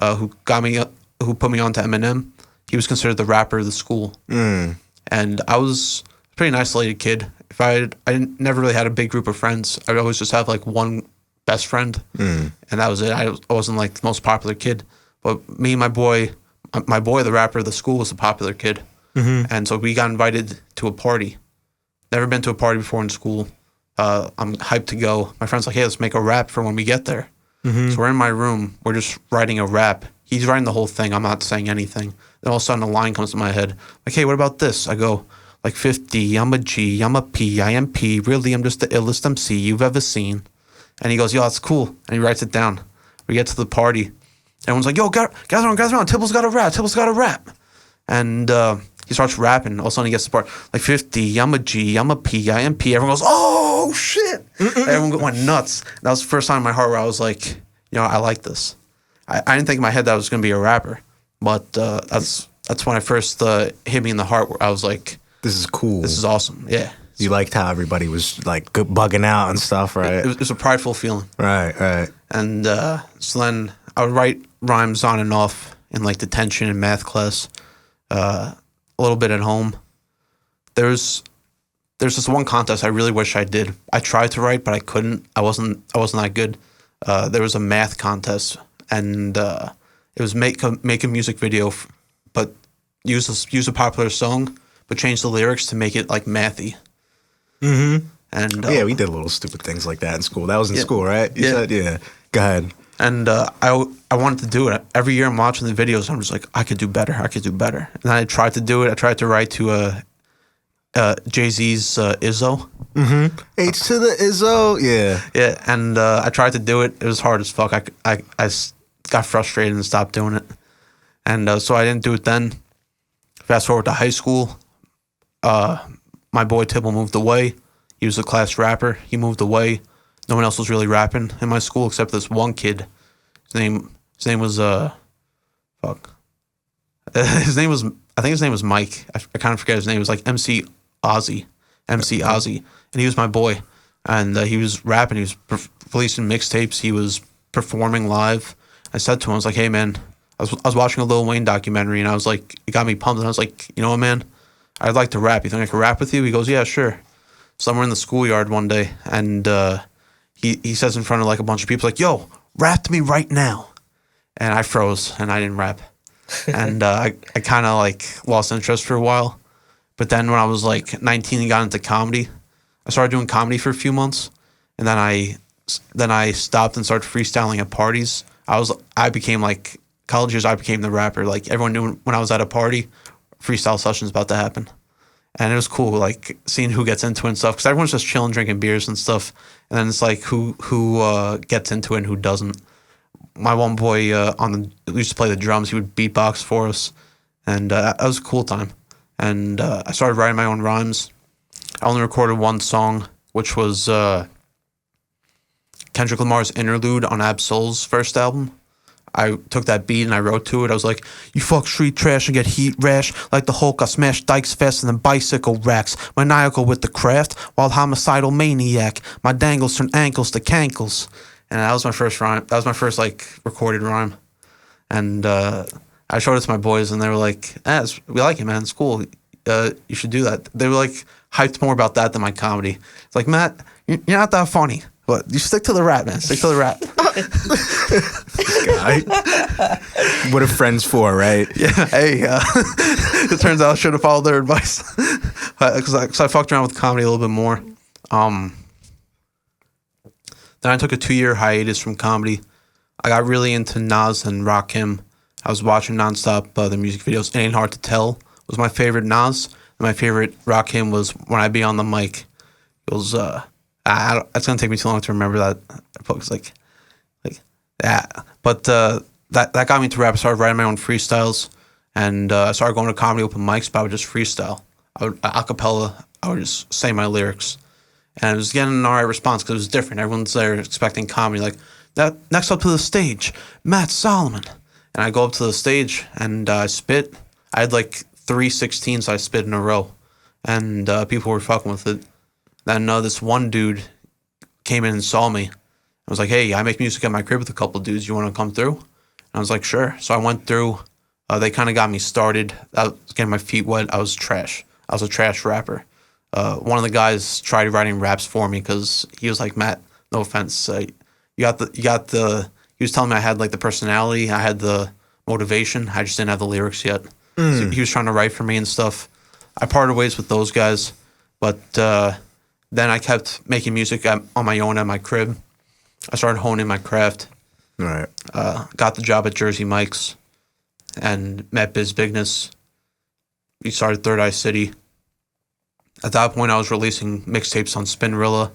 who put me onto Eminem, he was considered the rapper of the school. And I was a pretty an isolated kid. I never really had a big group of friends. I'd always just have like one best friend, and that was it. I wasn't like the most popular kid, but me and my boy, the rapper of the school, was a popular kid. And so we got invited to a party. Never been to a party before in school. I'm hyped to go. My friend's like, hey, let's make a rap for when we get there. So we're in my room. We're just writing a rap. He's writing the whole thing. I'm not saying anything. Then all of a sudden a line comes to my head. Like, hey, what about this? I go, like 50, I'm a G, I'm a P, I am P. Really, I'm just the illest MC you've ever seen. And he goes, yo, that's cool. And he writes it down. We get to the party. Everyone's like, yo, gather around. Tibble's got a rap. And he starts rapping. All of a sudden he gets to the part, like 50, I'm a G, I'm a P, I am P. Everyone goes, oh, shit. Everyone went nuts. That was the first time in my heart where I was like, I like this. I didn't think in my head that I was going to be a rapper. But that's when I first hit me in the heart where I was like, this is cool. This is awesome. Yeah. You liked how everybody was like bugging out and stuff, right? It was a prideful feeling. Right. And so then I would write rhymes on and off in like detention and math class, a little bit at home. There's this one contest I really wish I did. I tried to write, but I couldn't. I wasn't that good. There was a math contest, and it was make a music video, but use a popular song, but change the lyrics to make it like mathy. And yeah, we did little stupid things like that in school. That was in school, right? You said, yeah. Go ahead. And I wanted to do it. Every year I'm watching the videos, I'm just like, I could do better. And then I tried to do it. I tried to write to Jay-Z's Izzo. H to the Izzo, yeah. Yeah, and I tried to do it. It was hard as fuck. I got frustrated and stopped doing it. And so I didn't do it then. Fast forward to high school. My boy Tibble moved away. He was a class rapper. He moved away. No one else was really rapping in my school except this one kid. His name was his name was Mike. I kind of forget his name. It was like MC Ozzy. And he was my boy. And he was rapping. He was releasing mixtapes. He was performing live. I said to him, I was like, hey, man, I was watching a Lil Wayne documentary, and I was like, it got me pumped. And I was like, you know what, man? I'd like to rap. You think I could rap with you? He goes, yeah, sure. So we're in the schoolyard one day, and he says in front of like a bunch of people, like, yo, rap to me right now. And I froze, and I didn't rap. And I kind of like lost interest for a while. But then when I was like 19 and got into comedy, I started doing comedy for a few months. And then I stopped and started freestyling at parties. I became like, college years, I became the rapper. Like everyone knew when I was at a party, freestyle sessions about to happen. And it was cool, like seeing who gets into it and stuff. Because everyone's just chilling, drinking beers and stuff. And then it's like who gets into it and who doesn't. My one boy used to play the drums. He would beatbox for us, and that was a cool time. And I started writing my own rhymes. I only recorded one song, which was Kendrick Lamar's Interlude on M.Sol's first album. I took that beat and I wrote to it. I was like, you fuck street trash and get heat rash. Like the Hulk, I smash dikes faster than bicycle racks. Maniacal with the craft, wild homicidal maniac. My dangles turn ankles to cankles. And that was my first rhyme. That was my first like recorded rhyme. And I showed it to my boys, and they were like, we like it, man. It's cool. You should do that. They were like hyped more about that than my comedy. It's like, Matt, you're not that funny. But you stick to the rap, man. Stick to the rap. Guy. What are friends for, right? Yeah. Hey, it turns out I should have followed their advice. Because I fucked around with comedy a little bit more. Then I took a 2-year hiatus from comedy. I got really into Nas and Rakim. I was watching nonstop the music videos. It Ain't Hard to Tell was my favorite Nas. And my favorite Rakim was When I Be on the Mic. It was it's gonna take me too long to remember that. It's like that. But that got me into rap. I started writing my own freestyles, and I started going to comedy open mics. But I would just freestyle. I would acapella. I would just say my lyrics, and I was getting an alright response because it was different. Everyone's there expecting comedy. Like that. Next up to the stage, Matt Solomon, and I go up to the stage and I spit. I had like 3 16s I spit in a row, and people were fucking with it. Then this one dude came in and saw me. I was like, hey, I make music at my crib with a couple dudes. You want to come through? And I was like, sure. So I went through. They kind of got me started. I was getting my feet wet. I was trash. I was a trash rapper. One of the guys tried writing raps for me because he was like, Matt, no offense. He was telling me I had like the personality. I had the motivation. I just didn't have the lyrics yet. So he was trying to write for me and stuff. I parted ways with those guys. But then I kept making music on my own at my crib. I started honing my craft. Right. Got the job at Jersey Mike's and met Biz Bigness. We started Third Eye City. At that point, I was releasing mixtapes on Spinrilla.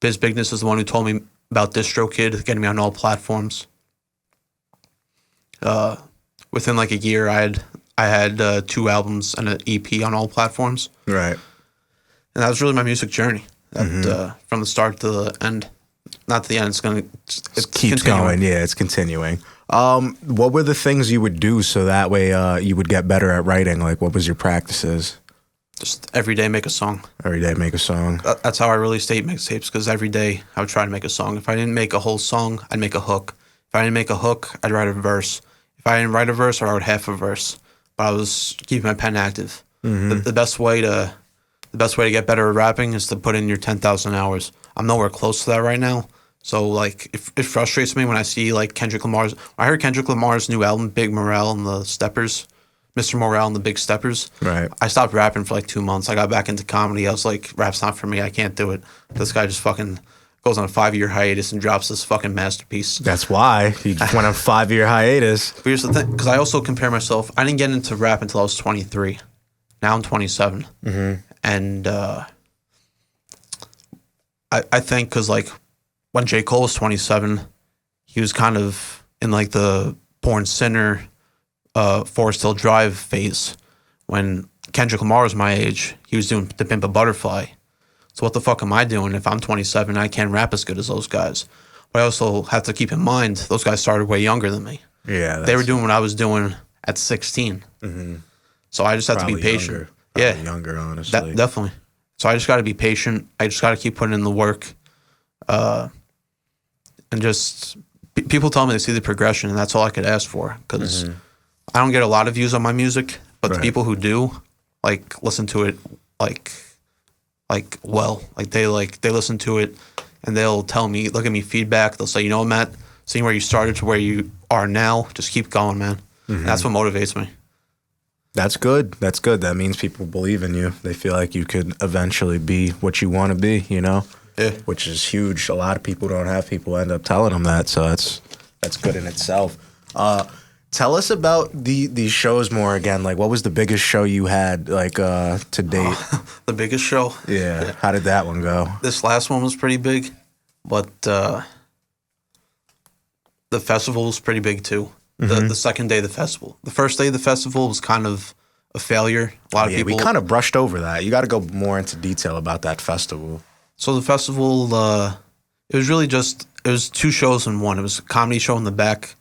Biz Bigness is the one who told me about DistroKid, getting me on all platforms. Within like a year, I had 2 albums and an EP on all platforms. Right. And that was really my music journey. From the start to the end. Not to the end. It keeps going. Yeah, it's continuing. What were the things you would do so that way you would get better at writing? Like, what was your practices? Just every day make a song. Every day make a song. That's how I released 8 mixtapes, because every day I would try to make a song. If I didn't make a whole song, I'd make a hook. If I didn't make a hook, I'd write a verse. If I didn't write a verse, I wrote half a verse. But I was keeping my pen active. The best way to get better at rapping is to put in your 10,000 hours. I'm nowhere close to that right now. So like it frustrates me when I see like Kendrick Lamar's. I heard Kendrick Lamar's new album, Big Morale and the Steppers, Mr. Morale and the Big Steppers. Right. I stopped rapping for like 2 months. I got back into comedy. I was like, rap's not for me. I can't do it. This guy just fucking goes on a 5-year hiatus and drops this fucking masterpiece. That's why he went on a 5-year hiatus. But here's the thing, because I also compare myself. I didn't get into rap until I was 23. Now I'm 27. And I think because like when J. Cole was 27, he was kind of in like the Born Sinner, Forest Hill Drive phase. When Kendrick Lamar was my age, he was doing The Pimp a Butterfly. So what the fuck am I doing if I'm 27 and I can't rap as good as those guys? But I also have to keep in mind, those guys started way younger than me. Yeah. They were doing what I was doing at 16. So I just have to be patient. Younger, honestly. Definitely. So I just got to be patient. I just got to keep putting in the work. And just, people tell me they see the progression, and that's all I could ask for. Because I don't get a lot of views on my music, but the people who do, like, listen to it, they listen to it, and they'll tell me, look at me feedback. They'll say, you know, Matt, seeing where you started to where you are now, just keep going, man. And that's what motivates me. That's good. That's good. That means people believe in you. They feel like you could eventually be what you want to be, you know? Yeah. Which is huge. A lot of people don't have people end up telling them that, so that's good in itself. Tell us about these shows more again. Like, what was the biggest show you had, like, to date? The biggest show? Yeah. How did that one go? This last one was pretty big, but the festival was pretty big, too. The second day of the festival. The first day of the festival was kind of a failure. A lot of people. We kind of brushed over that. You got to go more into detail about that festival. So the festival, it was really just, it was 2 shows in one. It was a comedy show in the back,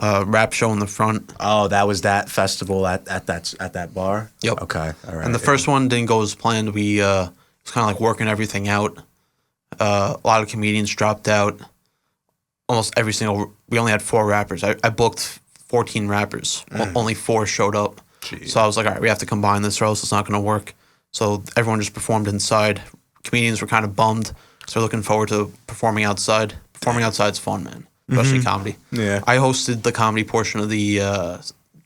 rap show in the front. Oh, that was that festival at that bar? Yep. Okay, all right. And the first one didn't go as planned. We it was kind of like working everything out. A lot of comedians dropped out. Almost every single, we only had 4 rappers. I booked 14 rappers. Only 4 showed up. Jeez. So I was like, all right, we have to combine this or else it's not going to work. So everyone just performed inside. Comedians were kind of bummed. So they're looking forward to performing outside. Performing outside's fun, man. Especially comedy. Yeah. I hosted the comedy portion of the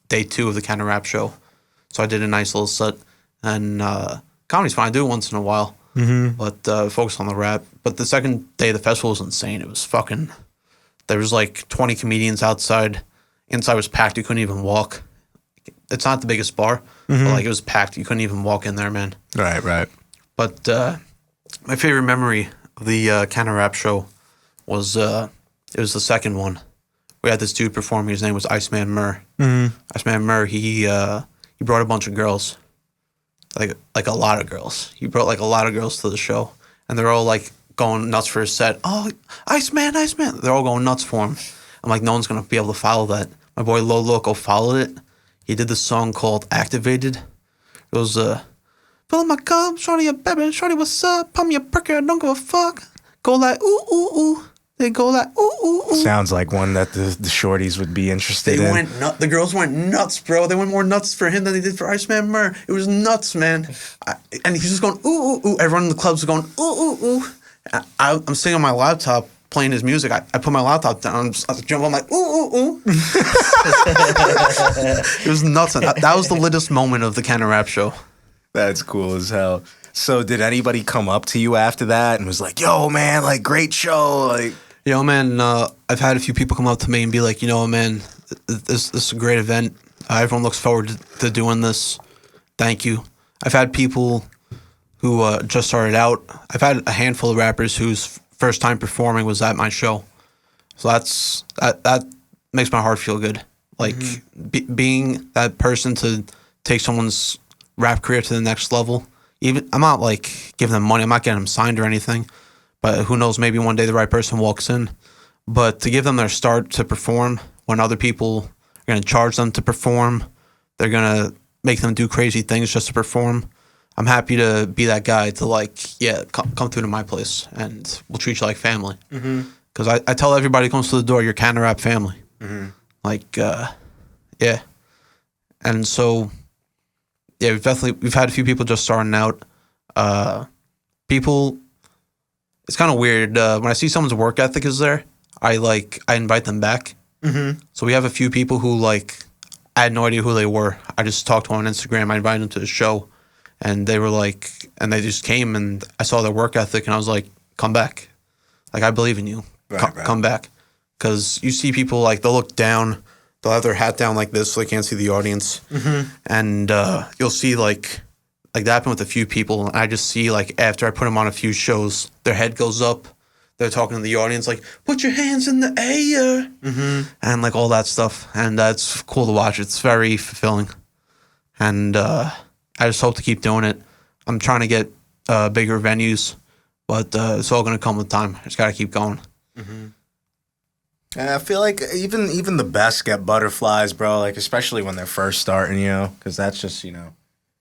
day 2 of the Kind of Rap show. So I did a nice little set. And comedy's fine. I do it once in a while. But focus on the rap. But the second day of the festival was insane. It was fucking There was like 20 comedians outside. Inside was packed. You couldn't even walk. It's not the biggest bar, but like it was packed. You couldn't even walk in there, man. Right. But my favorite memory of the Canada Rap show was it was the second one. We had this dude performing. His name was Iceman Murr. Iceman Murr. He brought a bunch of girls, like a lot of girls. He brought like a lot of girls to the show, and they're all like going nuts for his set. Oh, Iceman. They're all going nuts for him. I'm like, no one's gonna be able to follow that. My boy Low Loco followed it. He did this song called Activated. It was filling my cup, shorty a baby, shorty what's up? Pump me a perker, don't give a fuck. Go like ooh ooh ooh. They go like ooh ooh ooh. Sounds like one that the shorties would be interested in. The girls went nuts, bro. They went more nuts for him than they did for Iceman Murr. It was nuts, man. And he's just going ooh ooh ooh. Everyone in the club's going ooh ooh ooh. I'm sitting on my laptop playing his music. I put my laptop down. I jump. I'm like ooh ooh ooh. It was nuts. That was the littest moment of the Canada Rap show. That's cool as hell. So did anybody come up to you after that and was like, yo, man, like, great show? Like, yo, man, I've had a few people come up to me and be like, you know, man, this is a great event. Everyone looks forward to doing this. Thank you. I've had people who just started out. I've had a handful of rappers whose first time performing was at my show. So that makes my heart feel good. Like being that person to take someone's rap career to the next level. Even I'm not like giving them money. I'm not getting them signed or anything. But who knows? Maybe one day the right person walks in. But to give them their start to perform when other people are going to charge them to perform, they're going to make them do crazy things just to perform. I'm happy to be that guy to like, come through to my place and we'll treat you like family. Because I tell everybody who comes to the door, you're Canada Rap family. Like, yeah. And so, yeah, we've had a few people just starting out. People, it's kind of weird. When I see someone's work ethic is there, I invite them back. So we have a few people who like, I had no idea who they were. I just talked to them on Instagram. I invited them to the show. And they were like, and they just came and I saw their work ethic and I was like, come back. Like, I believe in you. Come back. Because you see people like, they'll look down, they'll have their hat down like this so they can't see the audience. And you'll see like that happened with a few people. And I just see like after I put them on a few shows, their head goes up. They're talking to the audience like, put your hands in the air. And like all that stuff. And it's cool to watch. It's very fulfilling. And I just hope to keep doing it. I'm trying to get bigger venues, but it's all going to come with time. I just got to keep going. I feel like even the best get butterflies, bro. Like, especially when they're first starting, you know, because that's just, you know,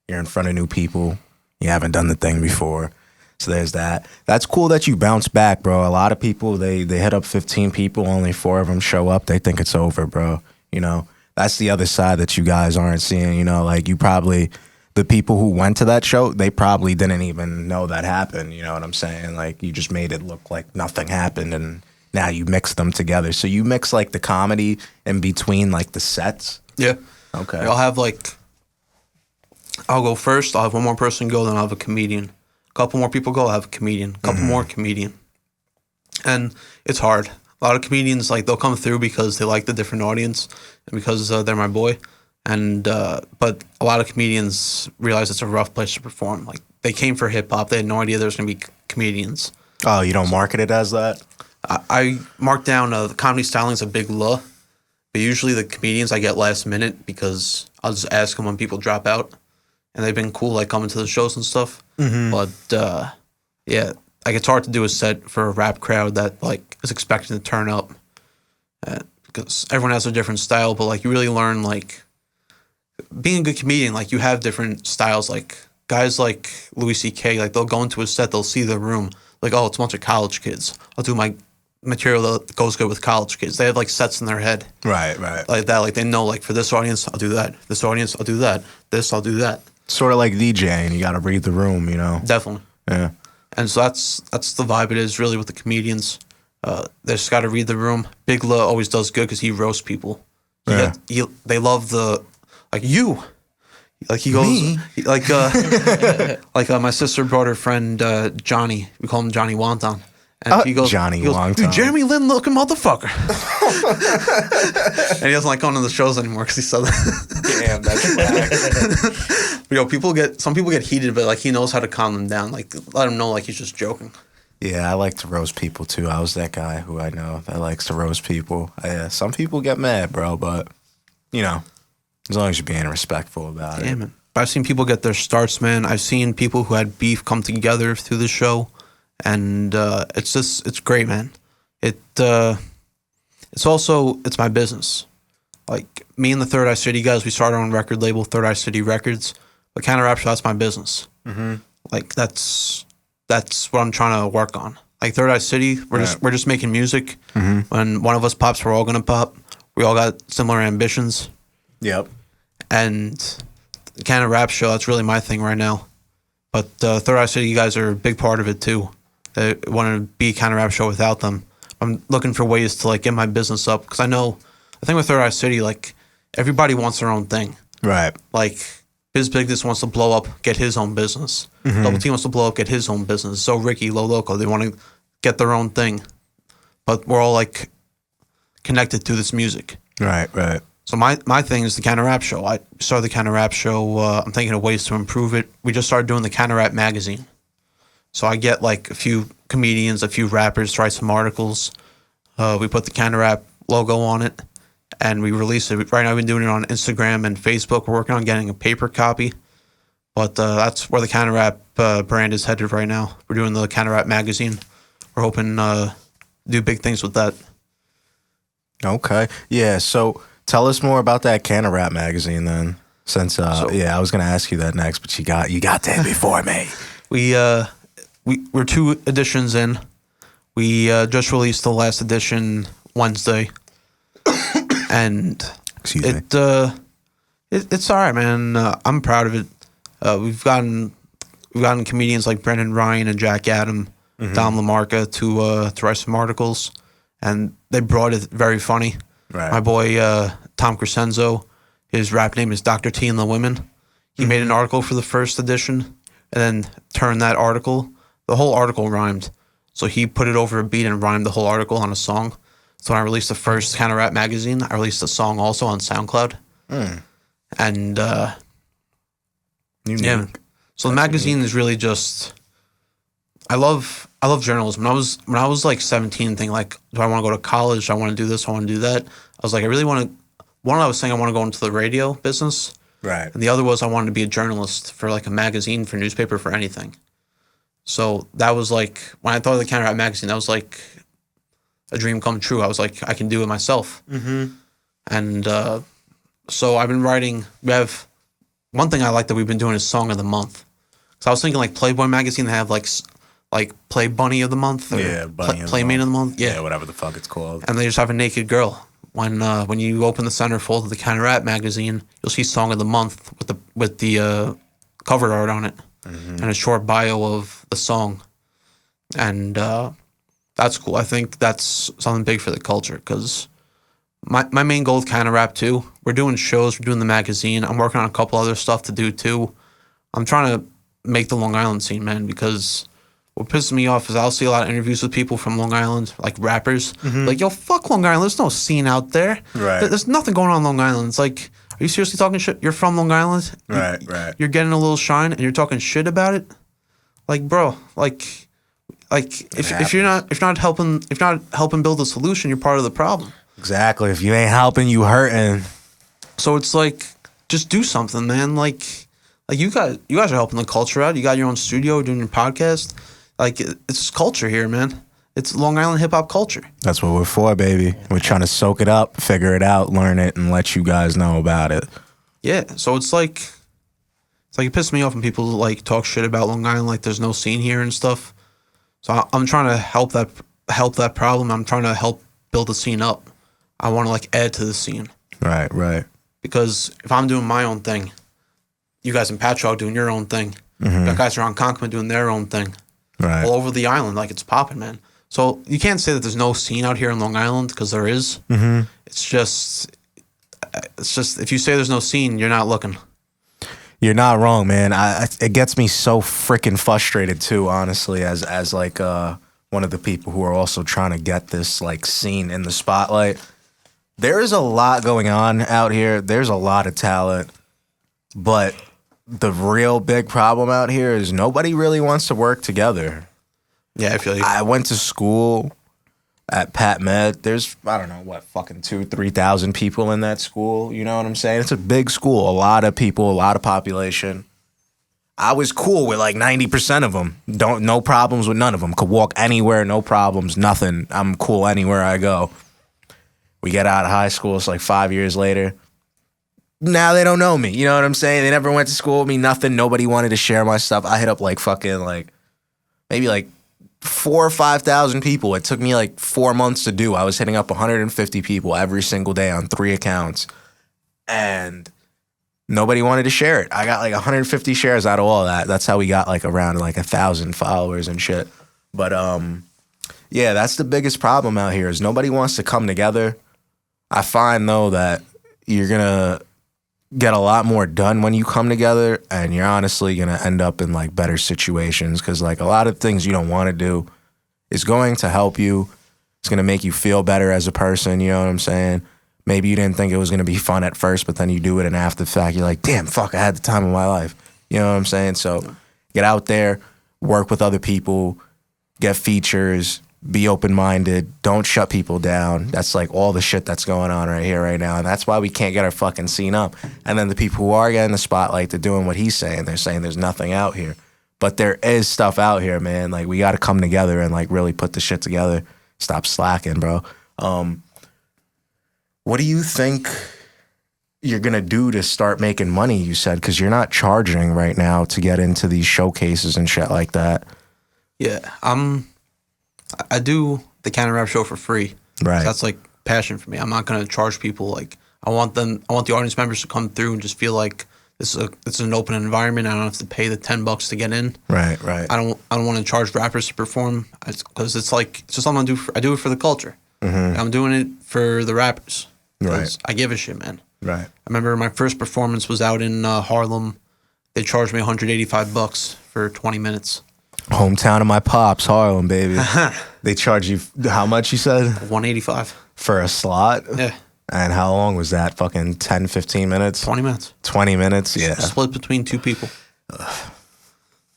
you're in front of new people. You haven't done the thing before. So there's that. That's cool that you bounce back, bro. A lot of people, they hit up 15 people, only 4 of them show up. They think it's over, bro. You know, that's the other side that you guys aren't seeing. You know, like the people who went to that show, they probably didn't even know that happened. You know what I'm saying? Like, you just made it look like nothing happened, and now you mix them together. So you mix like the comedy in between like the sets. Yeah. Okay. I'll go first. I'll have one more person go, then I'll have a comedian. A couple more people go, I'll have a comedian. A couple more comedian. And it's hard. A lot of comedians, like, they'll come through because they like the different audience and because they're my boy. And but a lot of comedians realize it's a rough place to perform. Like, they came for hip hop. They had no idea there was going to be comedians. Oh, you don't market it as that? I mark down the comedy styling's a big luh, but usually the comedians I get last minute because I'll just ask them when people drop out, and they've been cool, like coming to the shows and stuff. But yeah, like, it's hard to do a set for a rap crowd that like is expecting to turn up because everyone has a different style. But like, you really learn like being a good comedian. Like, you have different styles. Like, guys like Louis C.K., like, they'll go into a set, they'll see the room. Like, oh, it's a bunch of college kids. I'll do my material that goes good with college kids. They have like sets in their head. Right. Like that. Like, they know, like, for this audience, I'll do that. This audience, I'll do that. This, I'll do that. Sort of like DJing. You got to read the room, you know? Definitely. Yeah. And so that's the vibe it is really with the comedians. They just got to read the room. Big L always does good because he roasts people. They love like, you. Like, he goes, like my sister brought her friend Johnny. We call him Johnny Wonton. And he goes, Johnny Longtime. "Dude, Jeremy Lin looking motherfucker." And he doesn't like going to the shows anymore because he said that. Damn, that's whack. But, some people get heated, but like he knows how to calm them down. Like let them know like he's just joking. Yeah, I like to roast people too. I was that guy who I know that likes to roast people. Some people get mad, bro, but as long as you're being respectful about it. Yeah, man. I've seen people get their starts, man. I've seen people who had beef come together through the show, and it's great, man. It's my business. Like me and the Third Eye City guys, we started our own record label, Third Eye City Records. But Counter Rap Show, that's my business. Mm-hmm. Like that's what I'm trying to work on. Like Third Eye City, we're just making music. Mm-hmm. When one of us pops, we're all gonna pop. We all got similar ambitions. Yep. And the Counter Rap Show, that's really my thing right now. But Third Eye City, you guys are a big part of it too. They want to be a Counter Rap Show without them. I'm looking for ways to like get my business up because I know the thing with Third Eye City, like everybody wants their own thing. Right. Like Biz Bigness wants to blow up, get his own business. Mm-hmm. Double T wants to blow up, get his own business. So Ricky, Low Loco, they want to get their own thing. But we're all like connected through this music. Right. So my thing is the Counter Rap Show. I started the Counter Rap Show. I'm thinking of ways to improve it. We just started doing the Counter Rap magazine. So I get like a few comedians, a few rappers to write some articles. We put the Counter Rap logo on it, and we release it. Right now we've been doing it on Instagram and Facebook. We're working on getting a paper copy. But that's where the Counter Rap brand is headed right now. We're doing the Counter Rap magazine. We're hoping to do big things with that. Okay. Yeah, so tell us more about that Counter Rap magazine then. Since I was gonna ask you that next, but you got there before me. We're 2 editions in. We just released the last edition Wednesday, and it's all right, man. I'm proud of it. We've gotten comedians like Brendan Ryan and Jack Adam, Dom LaMarca to write some articles, and they brought it very funny. Right. My boy Tom Crescenzo, his rap name is Dr. T and the Women. He made an article for the first edition, and then turned that article. The whole article rhymed, so he put it over a beat and rhymed the whole article on a song. So when I released the first Counter Rap magazine, I released a song also on SoundCloud. And yeah. So the magazine is really just. I love journalism. When I was like 17, thinking like, do I want to go to college? Do I want to do this? I want to do that. I was like, I really want to. One, I was saying I want to go into the radio business. Right. And the other was I wanted to be a journalist for like a magazine, for newspaper, for anything. So that was like, when I thought of the Counter Rap magazine, that was like a dream come true. I was like, I can do it myself. Mm-hmm. And so I've been writing. We have one thing I like that we've been doing is Song of the Month. So I was thinking like Playboy magazine, they have like Play Bunny of the Month. Or Playmate of the Month. Yeah, whatever the fuck it's called. And they just have a naked girl. When you open the centerfold of the Counter Rap magazine, you'll see Song of the Month with the cover art on it, and a short bio of the song, and that's cool. I think that's something big for the culture because my main goal with Counter Rap too. We're doing shows, we're doing the magazine. I'm working on a couple other stuff to do too. I'm trying to make the Long Island scene, man, because what pisses me off is I'll see a lot of interviews with people from Long Island, like rappers. Like, yo, fuck Long Island. There's no scene out there. Right. There's nothing going on in Long Island. It's like, are you seriously talking shit? You're from Long Island? Right. You're getting a little shine and you're talking shit about it? Like, bro, if you're not helping build a solution, you're part of the problem. Exactly. If you ain't helping, you hurting. So it's like, just do something, man. Like you guys are helping the culture out. You got your own studio, doing your podcast. Like, it's culture here, man. It's Long Island hip-hop culture. That's what we're for, baby. We're trying to soak it up, figure it out, learn it, and let you guys know about it. Yeah, so it's like it pisses me off when people, like, talk shit about Long Island, like there's no scene here and stuff. So I'm trying to help that problem. I'm trying to help build the scene up. I want to, like, add to the scene. Right. Because if I'm doing my own thing, you guys in Patchogue doing your own thing, you got guys around Conklin doing their own thing. Right. All over the island, like it's popping, man. So you can't say that there's no scene out here in Long Island because there is. Mm-hmm. It's just if you say there's no scene, you're not looking. You're not wrong, man. It gets me so freaking frustrated too, honestly. As like one one of the people who are also trying to get this like scene in the spotlight. There is a lot going on out here. There's a lot of talent, but the real big problem out here is nobody really wants to work together. Yeah, I feel like I went to school at Pat Med. There's, I don't know, what, fucking 2,000-3,000 people in that school. You know what I'm saying? It's a big school, a lot of people, a lot of population. I was cool with like 90% of them. No problems with none of them. Could walk anywhere, no problems, nothing. I'm cool anywhere I go. We get out of high school, it's like 5 years later. Now they don't know me. You know what I'm saying? They never went to school with me, nothing. Nobody wanted to share my stuff. I hit up like fucking like maybe like 4,000 or 5,000 people. It took me like 4 months to do. I was hitting up 150 people every single day on 3 accounts. And nobody wanted to share it. I got like 150 shares out of all that. That's how we got like around like 1,000 followers and shit. But yeah, that's the biggest problem out here is nobody wants to come together. I find though that you're gonna get a lot more done when you come together, and you're honestly gonna end up in like better situations because like a lot of things you don't want to do is going to help you. It's gonna make you feel better as a person. You know what I'm saying? Maybe you didn't think it was gonna be fun at first, but then you do it, and after the fact, you're like, damn, fuck, I had the time of my life. You know what I'm saying? So get out there, work with other people, get features. Be open-minded. Don't shut people down. That's like all the shit that's going on right here, right now. And that's why we can't get our fucking scene up. And then the people who are getting the spotlight, they're doing what he's saying. They're saying there's nothing out here. But there is stuff out here, man. Like, we got to come together and, like, really put the shit together. Stop slacking, bro. What do you think you're going to do to start making money, you said? Because you're not charging right now to get into these showcases and shit like that. Yeah, I do the Counter Rap show for free. Right. So that's like passion for me. I'm not gonna charge people. Like I want the audience members to come through and just feel like it's an open environment. I don't have to pay the $10 to get in. Right. I don't want to charge rappers to perform because it's just something I do. I do it for the culture. Mm-hmm. I'm doing it for the rappers. Right. I give a shit, man. Right. I remember my first performance was out in Harlem. They charged me $185 for 20 minutes. Hometown of my pops, Harlem, baby. They charge you how much, you said? $185 for a slot? Yeah. And how long was that? Fucking 10, 15 minutes? 20 minutes. 20 minutes, yeah. Split between 2 people.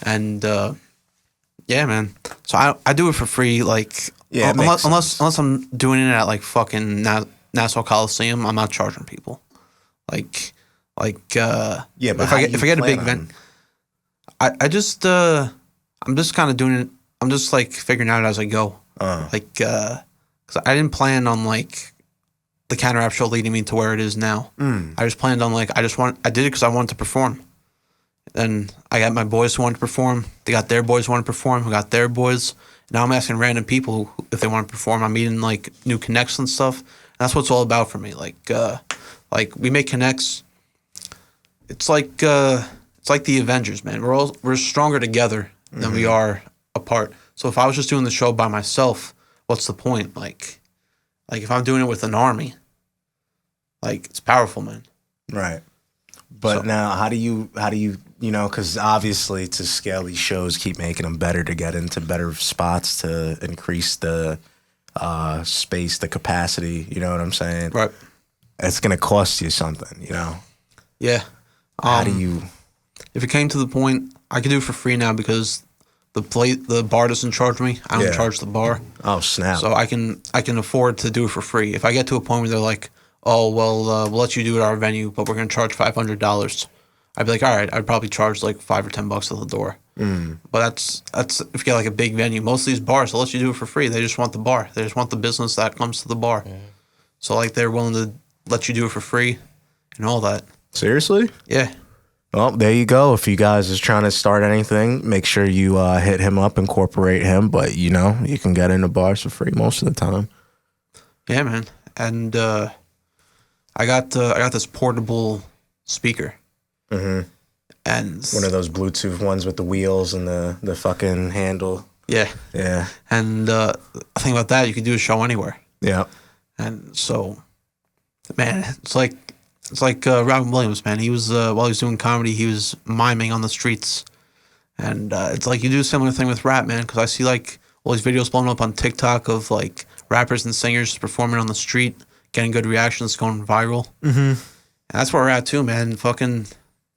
And yeah, man. So I do it for free, like yeah, unless I'm doing it at like fucking Nassau Coliseum, I'm not charging people. Like yeah, but if I get a big event, I'm just kind of doing it. I'm just like figuring out as I go. Like, cause I didn't plan on like the Counter Rap show leading me to where it is now. I just planned on like I did it because I wanted to perform. And I got my boys who wanted to perform. They got their boys who wanted to perform. Who got their boys. Now I'm asking random people if they want to perform. I'm meeting like new connects and stuff. And that's what it's all about for me. Like we make connects. It's like the Avengers, man. We're stronger together than we are apart. So if I was just doing the show by myself, what's the point? Like if I'm doing it with an army, like it's powerful, man. Right. But now how do you because obviously to scale these shows, keep making them better to get into better spots to increase the space, the capacity, you know what I'm saying? Right. It's going to cost you something, you know? Yeah. How do you... If it came to the point, I can do it for free now because the bar doesn't charge me. I don't charge the bar. Oh, snap. So I can afford to do it for free. If I get to a point where they're like, oh, well, we'll let you do it at our venue, but we're going to charge $500, I'd be like, all right, I'd probably charge like $5 or $10 at the door. But that's if you get like a big venue. Most of these bars, they'll let you do it for free. They just want the bar. They just want the business that comes to the bar. So like they're willing to let you do it for free and all that. Seriously? Yeah. Well, there you go. If you guys is trying to start anything, make sure you hit him up, incorporate him. But, you can get into bars for free most of the time. Yeah, man. And I got this portable speaker. Mm-hmm. And one of those Bluetooth ones with the wheels and the fucking handle. Yeah. Yeah. And the thing about that, you can do a show anywhere. Yeah. And so, man, it's like Robin Williams, man. He was while he was doing comedy, he was miming on the streets, and it's like you do a similar thing with rap, man. Because I see like all these videos blowing up on TikTok of like rappers and singers performing on the street, getting good reactions, going viral. Mm-hmm. And that's where we're at too, man. Fucking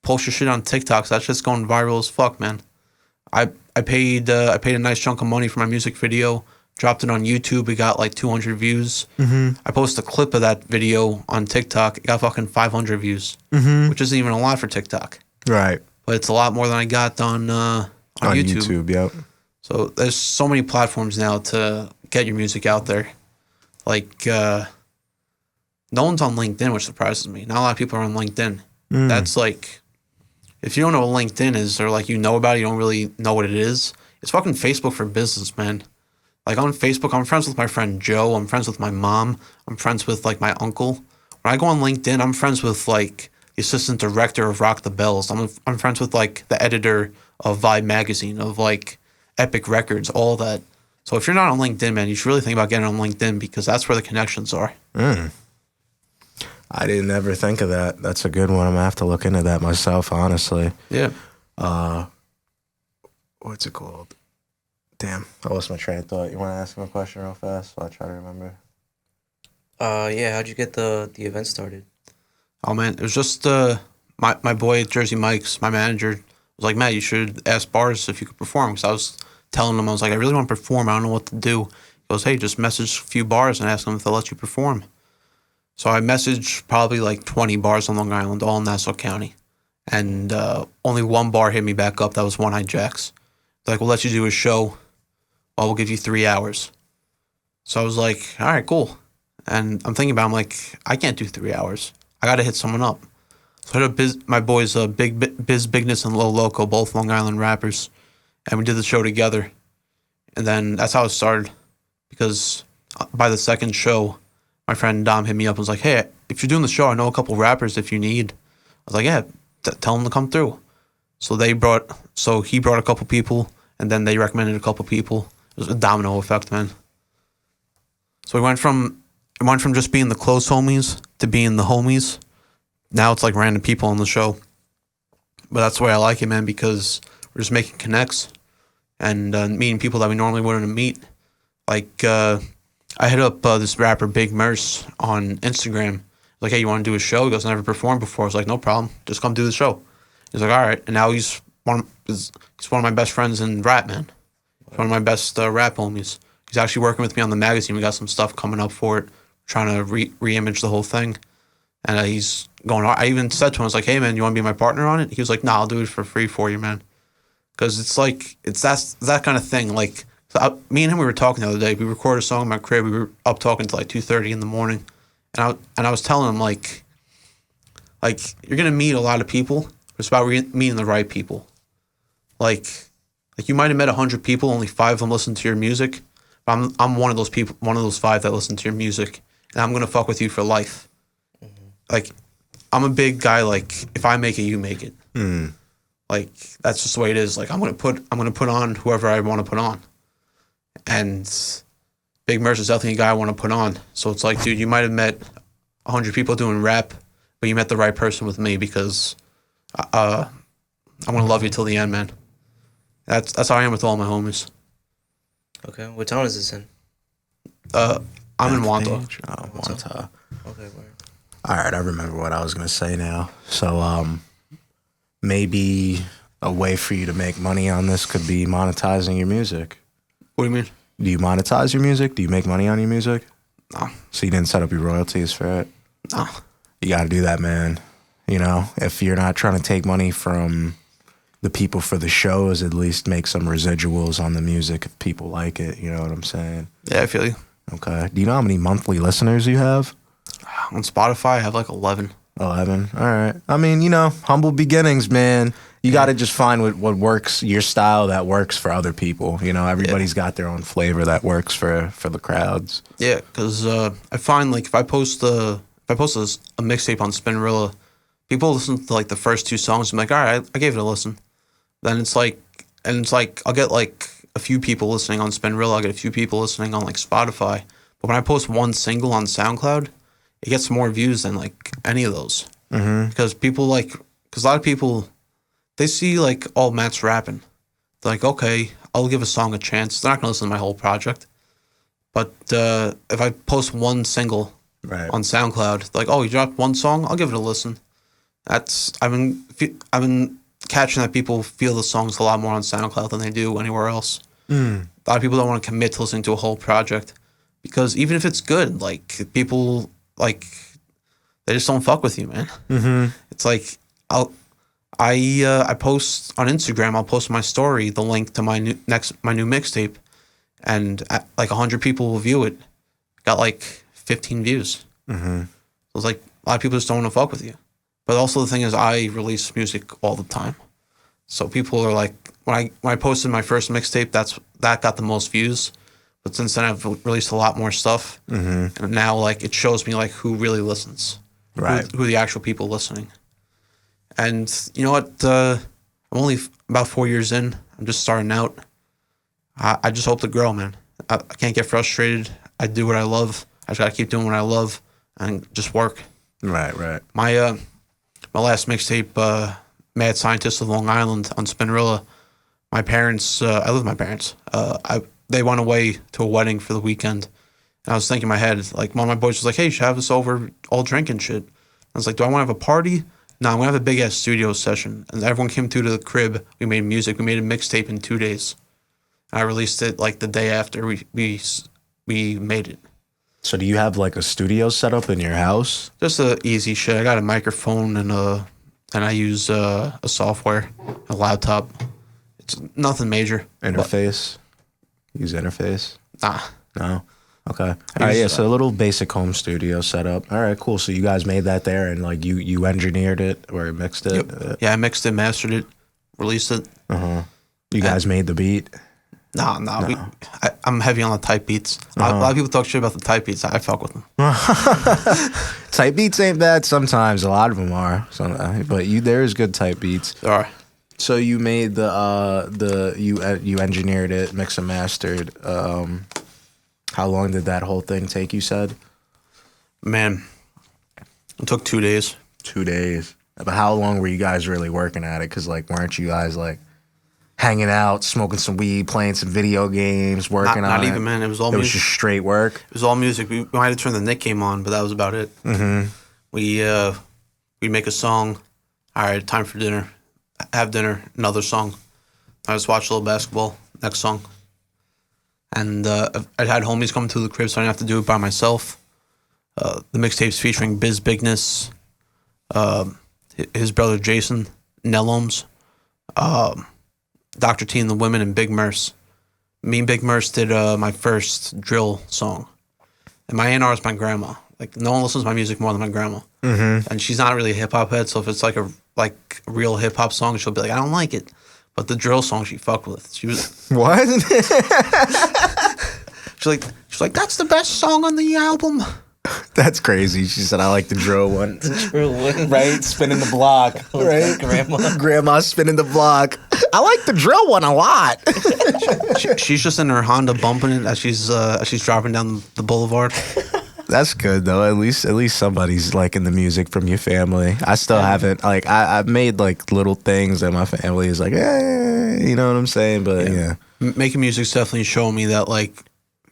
post your shit on TikTok. So that's just going viral as fuck, man. I paid a nice chunk of money for my music video. Dropped it on YouTube. We got like 200 views. Mm-hmm. I posted a clip of that video on TikTok. It got fucking 500 views, which isn't even a lot for TikTok. Right. But it's a lot more than I got on YouTube. YouTube, yep. So there's so many platforms now to get your music out there. Like, no one's on LinkedIn, which surprises me. Not a lot of people are on LinkedIn. That's like, if you don't know what LinkedIn is, or like you know about it, you don't really know what it is. It's fucking Facebook for business, man. Like on Facebook, I'm friends with my friend Joe. I'm friends with my mom. I'm friends with like my uncle. When I go on LinkedIn, I'm friends with like the assistant director of Rock the Bells. I'm friends with like the editor of Vibe magazine, of like Epic Records, all that. So if you're not on LinkedIn, man, you should really think about getting on LinkedIn because that's where the connections are. I didn't ever think of that. That's a good one. I'm gonna have to look into that myself, honestly. Yeah. What's it called? Damn, I lost my train of thought. You want to ask him a question real fast while I try to remember? Yeah, how'd you get the event started? Oh, man, it was just my boy at Jersey Mike's, my manager, was like, Matt, you should ask bars if you could perform. Because I was telling him, I was like, I really want to perform. I don't know what to do. He goes, hey, just message a few bars and ask them if they'll let you perform. So I messaged probably like 20 bars on Long Island, all in Nassau County. And only one bar hit me back up. That was One Eye Jacks. They're like, we'll let you do a show. Well, we'll give you 3 hours. So I was like, all right, cool. And I'm thinking about it, I'm like, I can't do 3 hours. I got to hit someone up. So I hit up my boys, Biz Bigness and Low Loco, both Long Island rappers. And we did the show together. And then that's how it started. Because by the second show, my friend Dom hit me up and was like, hey, if you're doing the show, I know a couple rappers if you need. I was like, yeah, tell them to come through. So he brought a couple people, and then they recommended a couple people. It was a domino effect, man. So it went from just being the close homies to being the homies. Now it's like random people on the show. But that's the way I like it, man, because we're just making connects and meeting people that we normally wouldn't meet. Like, I hit up this rapper, Big Merce, on Instagram. Like, hey, you want to do a show? He goes, I never performed before. I was like, no problem. Just come do the show. He's like, all right. And now he's one of my best friends in rap, man. He's one of my best rap homies. He's actually working with me on the magazine. We got some stuff coming up for it, trying to re-image the whole thing. And he's going, I even said to him, I was like, hey, man, you want to be my partner on it? He was like, nah, I'll do it for free for you, man. Because it's like, it's that kind of thing. Like, me and him, we were talking the other day. We recorded a song in my crib. We were up talking till like 2:30 in the morning. And I was telling him, like you're going to meet a lot of people. It's about meeting the right people. Like you might have met 100 people, only 5 of them listen to your music. But I'm one of those people, one of those 5 that listen to your music, and I'm gonna fuck with you for life. Mm-hmm. Like, I'm a big guy. Like, if I make it, you make it. Like, that's just the way it is. Like, I'm gonna put on whoever I want to put on, and Big Merce is definitely a guy I want to put on. So it's like, dude, you might have met 100 people doing rap, but you met the right person with me because I'm gonna love you till the end, man. That's how I am with all my homies. Okay, what town is this in? I'm in Wanta. Wanta. Okay, word. All right, I remember what I was gonna say now. So, maybe a way for you to make money on this could be monetizing your music. What do you mean? Do you monetize your music? Do you make money on your music? No. So you didn't set up your royalties for it? No. You got to do that, man. You know, if you're not trying to take money from the people for the shows, at least make some residuals on the music if people like it. You know what I'm saying? Yeah, I feel you. Okay. Do you know how many monthly listeners you have? On Spotify, I have like 11. 11. All right. I mean, you know, humble beginnings, man. You got to just find what works, your style that works for other people. You know, everybody's got their own flavor that works for the crowds. Yeah, because I find like if I post a mixtape on Spinrilla, people listen to like the first 2 songs. I'm like, all right, I gave it a listen. Then it's like I'll get like a few people listening on Spinrilla. I'll get a few people listening on like Spotify. But when I post one single on SoundCloud, it gets more views than like any of those. Mm-hmm. Because a lot of people, they see like, oh, Matt's rapping. They're like, okay, I'll give a song a chance. They're not gonna listen to my whole project, but if I post one single on SoundCloud, like, oh, you dropped one song, I'll give it a listen. I've been catching that people feel the songs a lot more on SoundCloud than they do anywhere else. A lot of people don't want to commit to listening to a whole project because even if it's good, like people like they just don't fuck with you, man. It's like I post on Instagram. I'll post on my story the link to my new mixtape, and like 100 people will view it. Got like 15 views. So it's like a lot of people just don't want to fuck with you. But also the thing is, I release music all the time, so people are like, when I posted my first mixtape, that got the most views. But since then, I've released a lot more stuff, and now like it shows me like who really listens, who the actual people listening. And you know what? I'm only about 4 years in. I'm just starting out. I just hope to grow, man. I can't get frustrated. I do what I love. I just gotta keep doing what I love and just work. Right. My last mixtape, Mad Scientist of Long Island on Spinrilla. My parents, I live with my parents. They went away to a wedding for the weekend. And I was thinking in my head, like, one of my boys was like, hey, you should have us over all drinking shit. I was like, do I want to have a party? No, I'm going to have a big-ass studio session. And everyone came through to the crib. We made music. We made a mixtape in 2 days. And I released it, like, the day after we made it. So do you have, like, a studio set up in your house? Just a easy shit. I got a microphone and I use a software, a laptop. It's nothing major. Interface? Use interface? Nah. No? Okay. All right, yeah, so a little basic home studio setup. All right, cool. So you guys made that there and, like, you engineered it or mixed it? Yep. Yeah, I mixed it, mastered it, released it. You guys made the beat? No. I'm heavy on the type beats. A lot of people talk shit about the type beats. I fuck with them. Type beats ain't bad sometimes. A lot of them are. But there is good type beats. There are. So you made you engineered it, mixed and mastered. How long did that whole thing take, you said? Man, it took 2 days. 2 days. But how long were you guys really working at it? Because, like, weren't you guys, like, hanging out, smoking some weed, playing some video games, working on it? Not even, man. It was all music. It music. was just straight work? It was all music. We might have turned the Nick game on, but that was about it. We make a song. All right, time for dinner. Have dinner. Another song. I just watch a little basketball. Next song. And I had homies come to the crib, so I didn't have to do it by myself. The mixtape's featuring Biz Bigness, his brother Jason, Nelloms, Dr. T and the Women, and Big Merce. Me and Big Merce did my first drill song. And my A&R is my grandma. Like, no one listens to my music more than my grandma. And she's not really a hip-hop head, so if it's like a real hip-hop song, she'll be like, I don't like it. But the drill song she fucked with. She was... What? she's like, that's the best song on the album. That's crazy. She said, I like the drill one. The drill one. Right? Spinning the block. Right? Grandma spinning the block. I like the drill one a lot. She's just in her Honda bumping it as she's dropping down the boulevard. That's good though. At least somebody's liking the music from your family. I still haven't. Like I've made like little things that my family is like, you know what I'm saying? But yeah. Making music's definitely showing me that like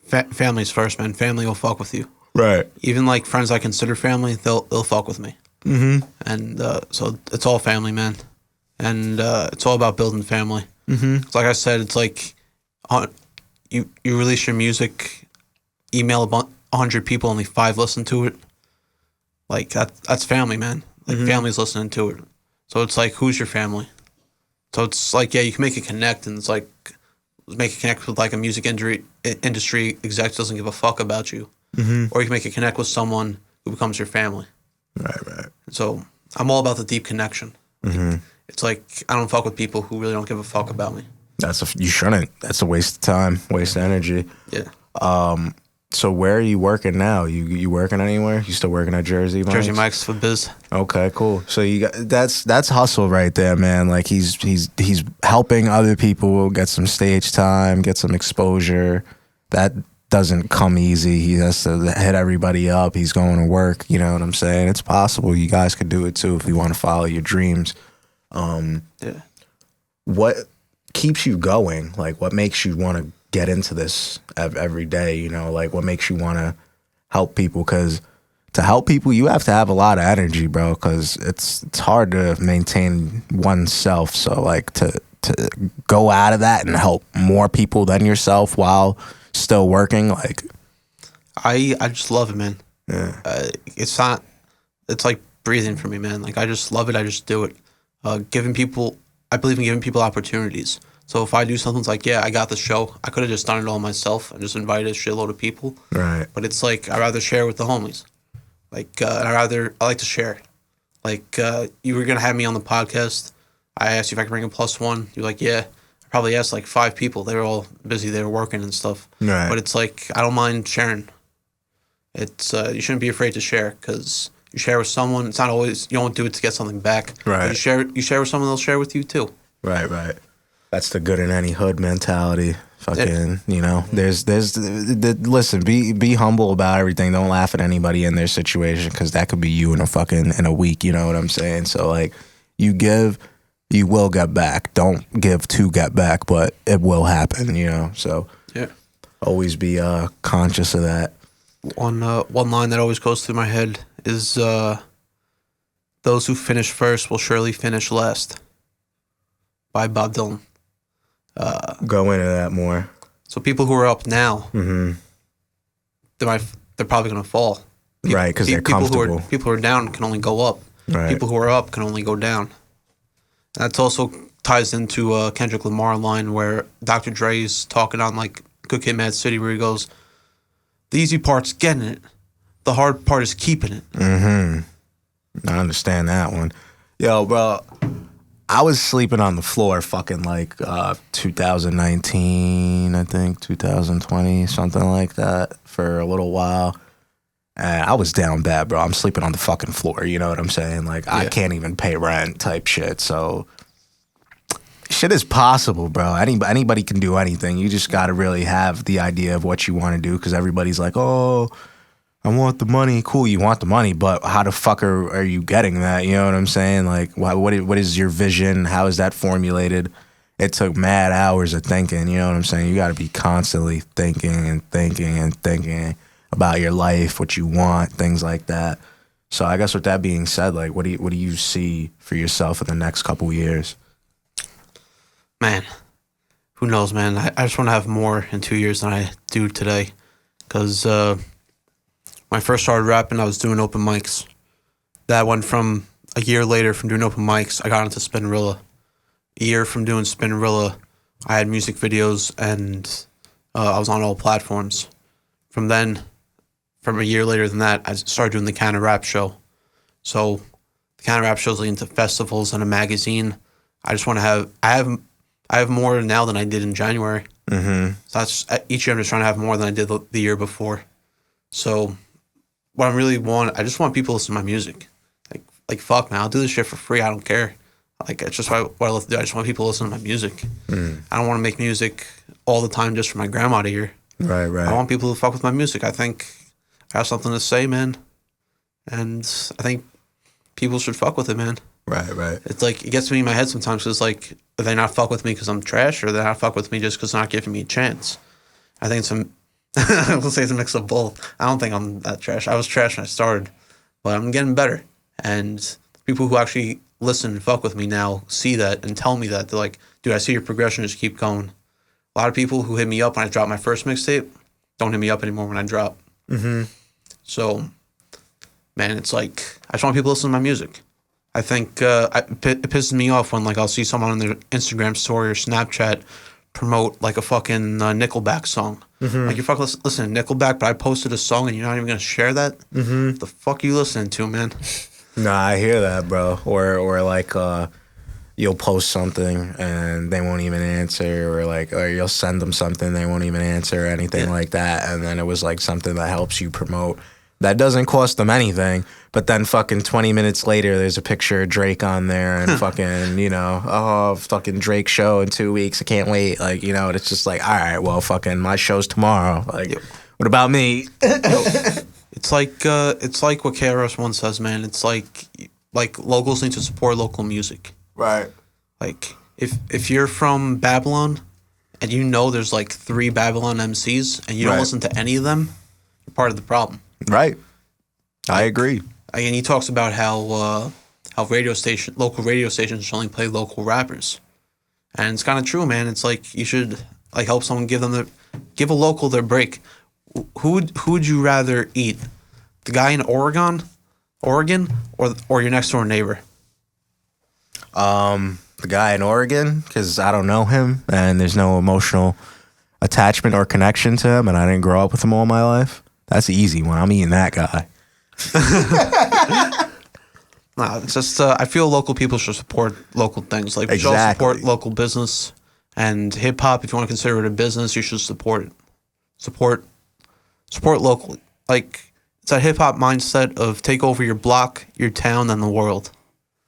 family's first, man. Family will fuck with you. Right. Even like friends I consider family, they'll fuck with me. And so it's all family, man. And it's all about building family. It's like I said, it's like you release your music, email 100 people, only 5 listen to it. Like that's family, man. Like family's listening to it. So it's like, who's your family? So it's like, yeah, you can make it connect, and it's like make it connect with like a music industry exec doesn't give a fuck about you, or you can make it connect with someone who becomes your family. Right. So I'm all about the deep connection. It's like I don't fuck with people who really don't give a fuck about me. You shouldn't. That's a waste of time, waste of energy. Yeah. So where are you working now? You working anywhere? You still working at Jersey Mike's? Jersey Mike's for biz. Okay, cool. So you got that's hustle right there, man. Like he's helping other people get some stage time, get some exposure. That doesn't come easy. He has to hit everybody up. He's going to work. You know what I'm saying? It's possible. You guys could do it too if you want to follow your dreams. Yeah. What keeps you going? Like, what makes you want to get into this every day? You know, like, what makes you want to help people? Because to help people, you have to have a lot of energy, bro. Because it's hard to maintain oneself. So, like, to go out of that and help more people than yourself while still working, like, I just love it, man. yeah, It's like breathing for me, man. Like, I just love it. I just do it. I believe in giving people opportunities. So if I do something like, yeah, I got the show, I could have just done it all myself and just invited a shitload of people. right, But it's like, I'd rather share with the homies. Like, I like to share. Like, you were going to have me on the podcast. I asked you if I could bring a +1. You're like, yeah. I probably asked like 5 people. They were all busy. They were working and stuff. right. But it's like, I don't mind sharing. It's you shouldn't be afraid to share, because you share with someone. It's not always, you don't do it to get something back. Right. You share with someone, they'll share with you too. Right. That's the good in any hood mentality. Fucking, you know, listen, be humble about everything. Don't laugh at anybody in their situation, because that could be you in a week. You know what I'm saying? So, like, you give, you will get back. Don't give to get back, but it will happen, you know? So, Yeah. always be conscious of that. One line that always goes through my head is, "Those who finish first will surely finish last," by Bob Dylan. Go into that more. So people who are up now, Mm-hmm. they're probably going to fall. Right, because they're comfortable. People who are down can only go up. Right. People who are up can only go down. That's also ties into Kendrick Lamar line where Dr. Dre's talking on like Good Kid, Mad City, where he goes, "The easy part's getting it. The hard part is keeping it." Mm-hmm. I understand that one. Yo, bro, I was sleeping on the floor fucking like 2019, I think, 2020, something like that, for a little while. And I was down bad, bro. I'm sleeping on the fucking floor, you know what I'm saying? Like, I Yeah. can't even pay rent type shit. So, shit is possible, bro. Anybody can do anything. You just got to really have the idea of what you want to do, because everybody's like, oh, I want the money. Cool, you want the money, but how the fuck are you getting that? You know what I'm saying? Like, what is your vision? How is that formulated? It took mad hours of thinking, you know what I'm saying? You got to be constantly thinking about your life, what you want, things like that. So I guess with that being said, like, what do you see for yourself in the next couple years? Man, who knows, man? I just want to have more in 2 years than I do today. Because when I first started rapping, I was doing open mics. That went from a year later from doing open mics, I got into Spinrilla. A year from doing Spinrilla, I had music videos and I was on all platforms. From a year later than that, I started doing the Canada Rap Show. So the Canada Rap Show is leading to festivals and a magazine. I just want to have, I have more now than I did in January. Mm-hmm. So that's each year I'm just trying to have more than I did the year before. So what I really want, I just want people to listen to my music. Like fuck, man, I'll do this shit for free. I don't care. Like, it's just what I love to do. I just want people to listen to my music. I don't want to make music all the time just for my grandma to hear. Right. I want people to fuck with my music. I think I have something to say, man. And I think people should fuck with it, man. Right. It's like, it gets me in my head sometimes, because like, do they not fuck with me because I'm trash, or they not fuck with me just because they're not giving me a chance? I think I'll say it's a mix of both. I don't think I'm that trash. I was trash when I started, but I'm getting better. And people who actually listen and fuck with me now see that and tell me that. They're like, dude, I see your progression, just keep going. A lot of people who hit me up when I dropped my first mixtape don't hit me up anymore when I drop. Mm-hmm. So, man, it's like, I just want people to listen to my music. I think it pisses me off when, like, I'll see someone on their Instagram story or Snapchat promote, like, a fucking Nickelback song. Mm-hmm. Like, you're fucking listening to Nickelback, but I posted a song and you're not even going to share that? Mm-hmm. What the fuck are you listening to, man? Nah, I hear that, bro. Or like you'll post something and they won't even answer, or you'll send them something, they won't even answer, or anything like that. And then it was like something that helps you promote. That doesn't cost them anything, but then fucking 20 minutes later, there's a picture of Drake on there and fucking, you know, oh, fucking Drake show in 2 weeks. I can't wait. Like, you know, it's just like, all right, well, fucking my show's tomorrow. Like, what about me? It's like what KRS once says, man. It's like locals need to support local music. Right. Like, if you're from Babylon and you know there's like 3 Babylon MCs and you don't Right. listen to any of them, you're part of the problem. Right. I agree. And he talks about how local radio stations should only play local rappers, and it's kind of true, man. It's like you should like help someone, give a local their break. Who would you rather eat, the guy in Oregon, or your next door neighbor? The guy in Oregon, because I don't know him and there's no emotional attachment or connection to him, and I didn't grow up with him all my life. That's the easy one. I'm eating that guy. Nah, it's just I feel local people should support local things. Like we should all Exactly. support local business and hip hop. If you want to consider it a business, you should support it. Support locally. Like it's that hip hop mindset of take over your block, your town, and the world.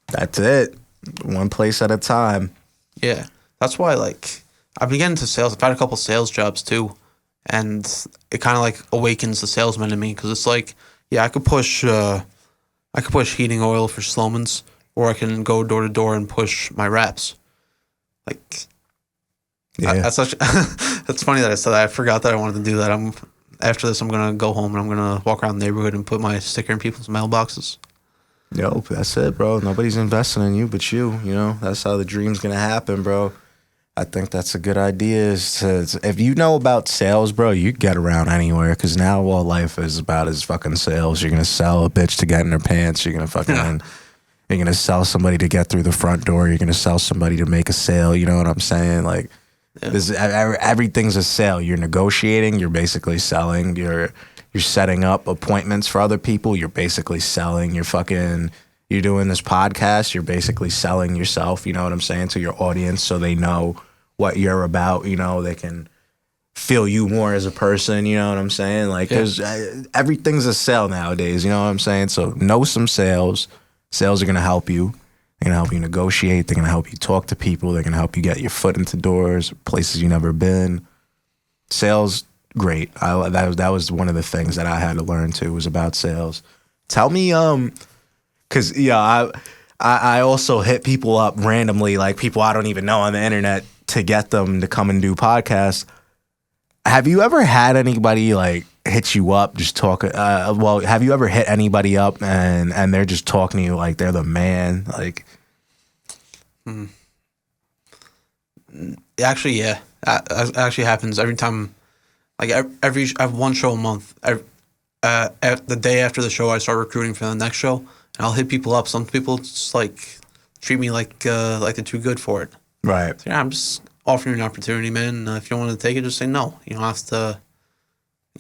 That's it. One place at a time. Yeah, that's why like I've been getting into sales. I've had a couple sales jobs too, and it kind of like awakens the salesman in me because it's like, yeah, I could push heating oil for Sloman's, or I can go door to door and push my raps. Like, Yeah. that's such. That's funny that I said that. I forgot that I wanted to do that. After this, I'm gonna go home and I'm gonna walk around the neighborhood and put my sticker in people's mailboxes. Yo, that's it, bro. Nobody's investing in you but you. You know, that's how the dream's gonna happen, bro. I think that's a good idea. If you know about sales, bro, you get around anywhere. Because now all life is about is fucking sales. You're gonna sell a bitch to get in her pants. You're gonna fucking, you're gonna sell somebody to get through the front door. You're gonna sell somebody to make a sale. You know what I'm saying? Like, everything's a sale. You're negotiating. You're basically selling. You're setting up appointments for other people. You're basically selling. You're doing this podcast. You're basically selling yourself. You know what I'm saying, to your audience, so they know what you're about. You know, they can feel you more as a person. You know what I'm saying? Like, there's everything's a sale nowadays. You know what I'm saying? So know some sales. Sales are gonna help you. They're gonna help you negotiate. They're gonna help you talk to people. They're gonna help you get your foot into doors, places you've never been. Sales, great. That was one of the things that I had to learn too, was about sales. Tell me, cause I also hit people up randomly, like people I don't even know on the internet, to get them to come and do podcasts. Have you ever had anybody like hit you up, just talk? Have you ever hit anybody up and they're just talking to you like they're the man? Like, Actually, yeah, that actually happens every time. Like I have one show a month. At the day after the show, I start recruiting for the next show, and I'll hit people up. Some people just like treat me like they're too good for it. right? So, yeah, I'm just offering you an opportunity, man. If you don't want to take it, just say no. You don't have to.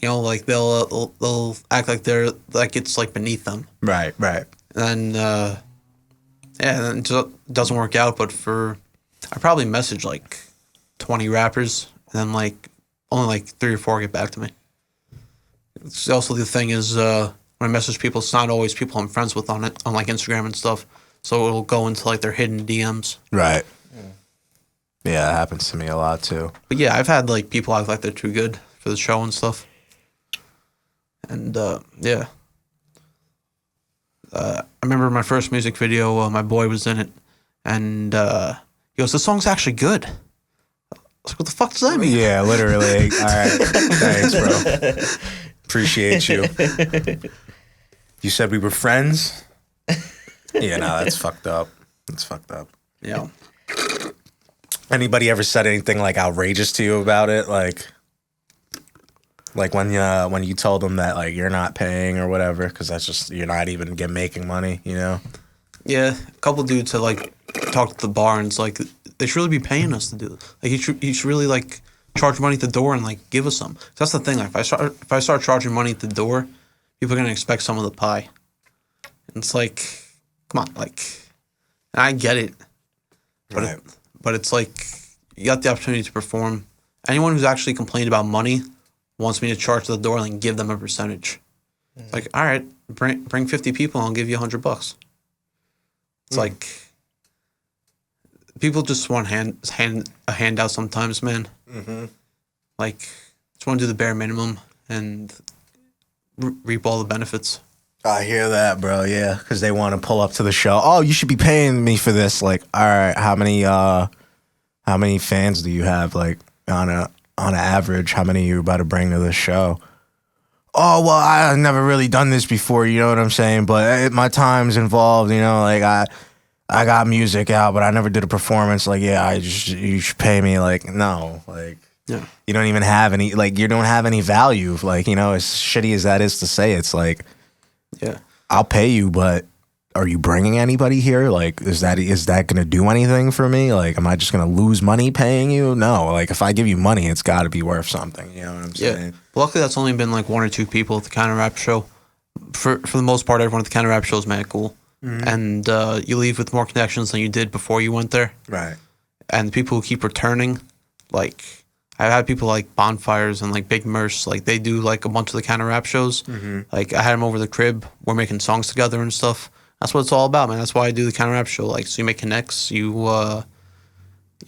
You know, like they'll act like they're like it's like beneath them, Right. and then then it just doesn't work out. But I probably message like 20 rappers, and then like only like 3 or 4 get back to me. It's also the thing is when I message people, it's not always people I'm friends with on like Instagram and stuff. So it'll go into like their hidden DMs. Right. Yeah, that happens to me a lot too. But yeah, I've had like people act like they're too good for the show and stuff. And yeah. I remember my first music video, my boy was in it, and he goes, "This song's actually good." I was like, "What the fuck does that mean?" Yeah, literally. All right. Thanks, bro. Appreciate you. You said we were friends? Yeah, no, that's fucked up. That's fucked up. Yeah. Anybody ever said anything like outrageous to you about it? Like when you told them that like you're not paying or whatever, because that's just, you're not even making money, you know? Yeah, a couple dudes had like talked at the bar, and it's like they should really be paying us to do it. Like you should really like charge money at the door and like give us some. That's the thing. Like if I start charging money at the door, people are gonna expect some of the pie. And it's like, come on, like, and I get it, but Right. but it's like you got the opportunity to perform. Anyone who's actually complained about money wants me to charge to the door and like, give them a percentage. It's like, all right, bring 50 people, and I'll give you $100. It's like people just want a handout sometimes, man. Mm-hmm. Like, just want to do the bare minimum and reap all the benefits. I hear that, bro. Yeah, because they want to pull up to the show. Oh, you should be paying me for this. Like, all right, how many How many fans do you have? Like on an average, how many are you about to bring to the show? Oh well, I've never really done this before. You know what I'm saying? But my time's involved. You know, like I got music out, but I never did a performance. Like, yeah, you should pay me. Like, no, like, Yeah. you don't even have any. Like, you don't have any value. Like, you know, as shitty as that is to say, it's like, Yeah. I'll pay you, but are you bringing anybody here? Like, is that gonna do anything for me? Like, am I just gonna lose money paying you? No. Like, if I give you money, it's got to be worth something. You know what I'm saying? Yeah. Luckily, that's only been like 1 or 2 people at the Counter Rap show. For the most part, everyone at the Counter Rap show is mad cool. And you leave with more connections than you did before you went there. Right. And the people who keep returning, like I've had people like Bonfires and like Big Merce, like they do like a bunch of the Counter Rap shows. Like I had them over the crib. We're making songs together and stuff. That's what it's all about, man. That's why I do the Counter Rap show. Like, so you make connects, you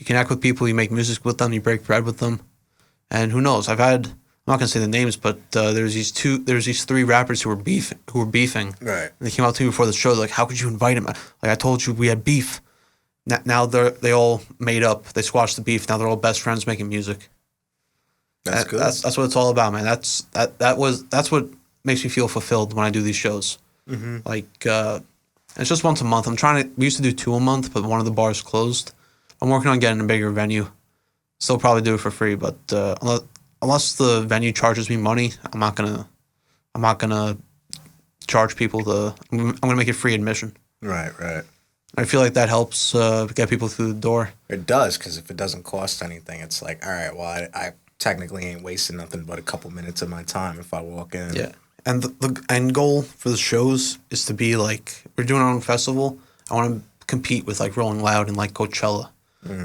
connect with people, you make music with them, you break bread with them, and who knows? I'm not gonna say the names, but there's these 3 rappers who were beefing. Right. And they came out to me before the show. Like, how could you invite him? Like, I told you we had beef. Now they all made up. They squashed the beef. Now they're all best friends making music. That's good. That's what it's all about, man. That's what makes me feel fulfilled when I do these shows. Like, it's just once a month. We used to do 2 a month, but one of the bars closed. I'm working on getting a bigger venue. Still probably do it for free, but unless the venue charges me money, I'm not gonna charge people I'm gonna make it free admission. Right. I feel like that helps get people through the door. It does, because if it doesn't cost anything, it's like, all right, well, I technically ain't wasting nothing but a couple minutes of my time if I walk in. Yeah. And the end goal for the shows is to be like, we're doing our own festival. I want to compete with like Rolling Loud and like Coachella.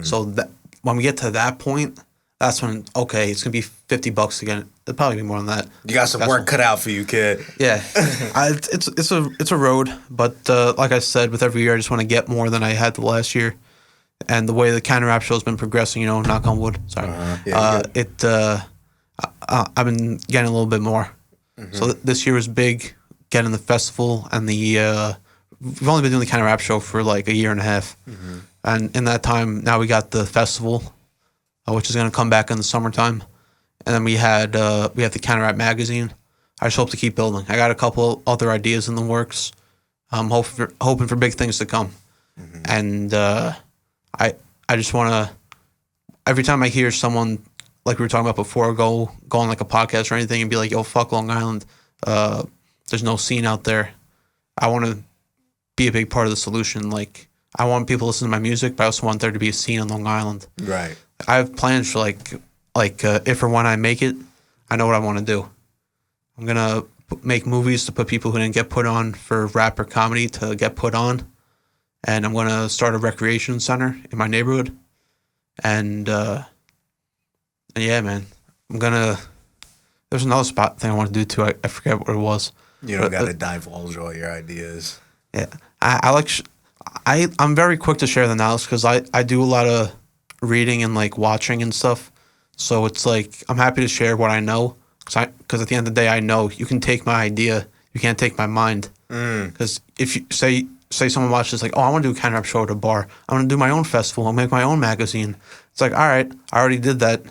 So that when we get to that point, that's when, okay, it's going to be $50 again. It'll probably be more than that. You got some work cut out for you, kid. Yeah. It's a road. But like I said, with every year, I just want to get more than I had the last year. And the way the Counter Rap show has been progressing, you know, knock on wood. Sorry. I've been getting a little bit more. So this year was big, getting the festival and we've only been doing the Counter Rap show for like a year and a half. And in that time, now we got the festival, which is going to come back in the summertime. And then we have the Counter Rap magazine. I just hope to keep building. I got a couple other ideas in the works. I'm hoping for big things to come. And I just want to, every time I hear someone, like we were talking about before, go on like a podcast or anything and be like, yo, fuck Long Island. There's no scene out there. I want to be a big part of the solution. Like, I want people to listen to my music, but I also want there to be a scene on Long Island. Right. I have plans for if or when I make it, I know what I want to do. I'm going to make movies to put people who didn't get put on for rap or comedy to get put on. And I'm going to start a recreation center in my neighborhood. And yeah, man, there's another thing I want to do too. I forget what it was. You don't got to divulge all your ideas. Yeah. I'm very quick to share the knowledge because I do a lot of reading and like watching and stuff. So it's like, I'm happy to share what I know because at the end of the day, I know you can take my idea. You can't take my mind. Because if you say someone watches like, oh, I want to do a Counter Rap show at a bar. I want to do my own festival. I'll make my own magazine. It's like, all right, I already did that.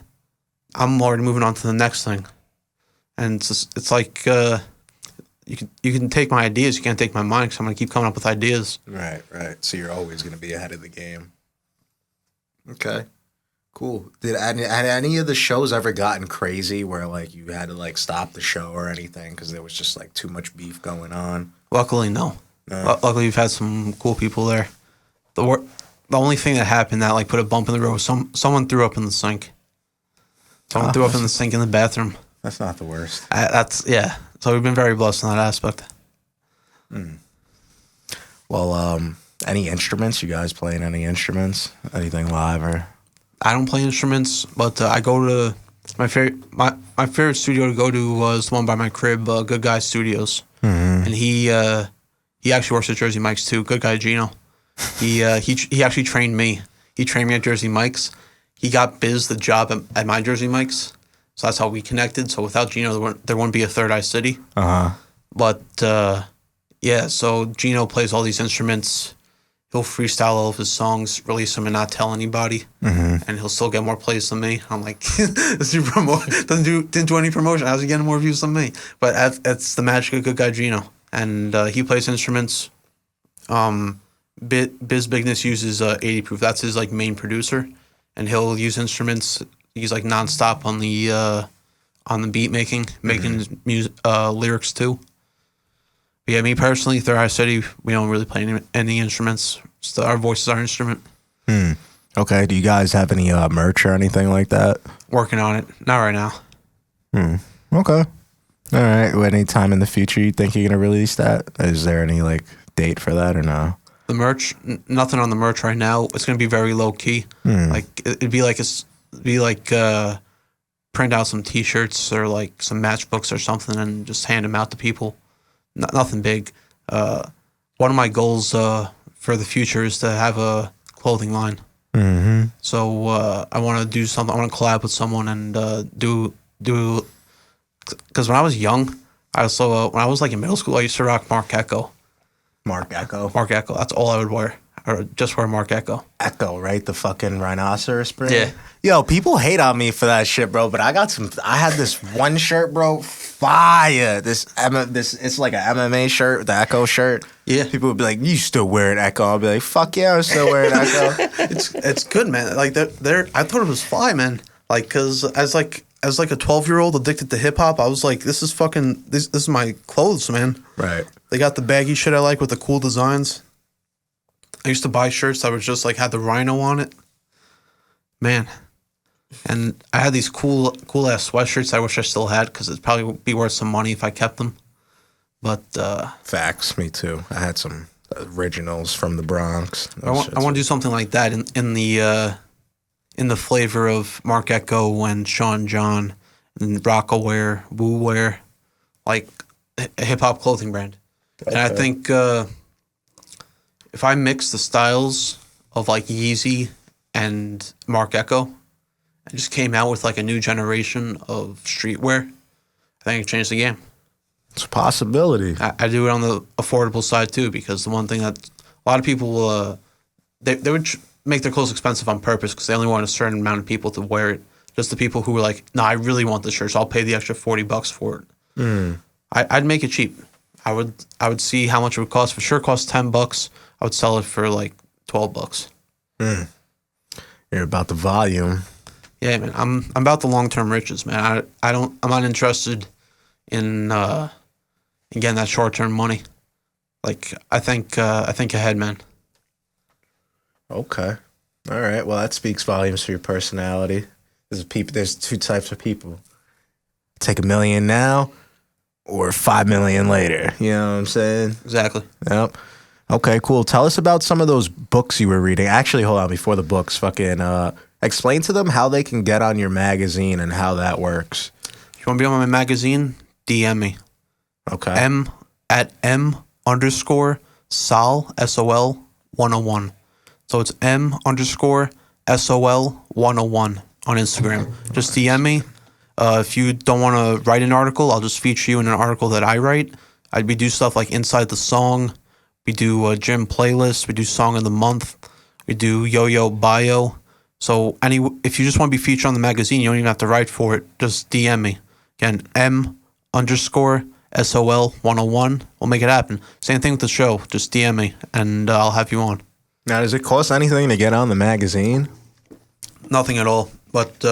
I'm already moving on to the next thing. And it's like, you can take my ideas. You can't take my mind because I'm going to keep coming up with ideas. Right. So you're always going to be ahead of the game. Okay. Cool. Had any of the shows ever gotten crazy where like you had to like stop the show or anything because there was just like too much beef going on? Luckily, no. Luckily, we've had some cool people there. The only thing that happened that like put a bump in the road was someone threw up in the sink. Someone threw up in the sink in the bathroom. That's not the worst. Yeah. So we've been very blessed in that aspect. Well, any instruments? You guys playing any instruments? Anything live or? I don't play instruments, but I go to my favorite studio to go to was the one by my crib, Good Guy Studios, and he actually works at Jersey Mike's too. Good guy Gino. He actually trained me. He trained me at Jersey Mike's. He got Biz the job at my Jersey Mike's, so that's how we connected. So without Gino, there wouldn't be a Third Eye City. But yeah, so Gino plays all these instruments. he'll freestyle all of his songs, release them, and not tell anybody, and he'll still get more plays than me. I'm like, didn't do any promotion. How's he getting more views than me? But that's the magic of good guy Gino, and he plays instruments. Biz Bigness uses 80 Proof. That's his like main producer, and he'll use instruments. He's like nonstop on the beat making music, lyrics too. But yeah, me personally, Third Eye City, we don't really play any instruments. So our voice is our instrument. Okay. Do you guys have any merch or anything like that? Working on it. Not right now. Okay. All right. Well, any time in the future you think you're gonna release that? Is there any like date for that or no? The merch, nothing on the merch right now. It's gonna be very low key. Like it'd be like print out some T-shirts or like some matchbooks or something and just hand them out to people. Nothing big. One of my goals for the future is to have a clothing line. So I want to do something. I want to collab with someone and do. Because when I was young, when I was like in middle school, I used to rock Mark Echo. Mark Echo. Mark Echo. That's all I would wear. Or just wear Mark Echo. Echo, right? The fucking rhinoceros print. Yeah. Yo, people hate on me for that shit, bro. But I had this one shirt, bro. Fire. This it's like an MMA shirt, the Echo shirt. Yeah. People would be like, "You still wearing Echo?" I'll be like, "Fuck yeah, I'm still wearing Echo." It's good, man. Like they're I thought it was fly, man. Like because as like a 12-year-old addicted to hip hop, I was like, this is fucking this is my clothes, man. Right. They got the baggy shit I like with the cool designs. I used to buy shirts that was just like had the rhino on it, man. And I had these cool ass sweatshirts I wish I still had because it'd probably be worth some money if I kept them. But facts, me too. I had some originals from the Bronx. I want to do something like that in the flavor of Mark Echo and Sean John and Rockaware, Woo Wear, like a hip hop clothing brand. Okay. And I think if I mix the styles of like Yeezy and Mark Echo, I just came out with like a new generation of streetwear, I think it changed the game. It's a possibility. I do it on the affordable side too, because the one thing that a lot of people will, they would make their clothes expensive on purpose because they only want a certain amount of people to wear it. Just the people who were like, "No, I really want this shirt, so I'll pay the extra $40 for it." I'd make it cheap. I would see how much it would cost. For sure, it costs $10. I would sell it for like $12. You're about the volume. Yeah, man. I'm about the long-term riches, man. I'm not interested in getting that short-term money. Like I think ahead, man. Okay. All right. Well, that speaks volumes for your personality. There's two types of people. Take $1 million now or $5 million later. You know what I'm saying? Exactly. Yep. Okay, cool. Tell us about some of those books you were reading. Actually, hold on. Before the books, explain to them how they can get on your magazine and how that works. If you want to be on my magazine, DM me. Okay. M_Sol, SOL 101. So it's M_SOL 101 on Instagram. Just DM me. If you don't want to write an article, I'll just feature you in an article that I write. We do stuff like Inside the Song. We do a gym playlist. We do Song of the Month. We do Yo-Yo Bio. So if you just want to be featured on the magazine, you don't even have to write for it. Just DM me. Again, M_SOL 101. We'll make it happen. Same thing with the show. Just DM me, and I'll have you on. Now, does it cost anything to get on the magazine? Nothing at all. But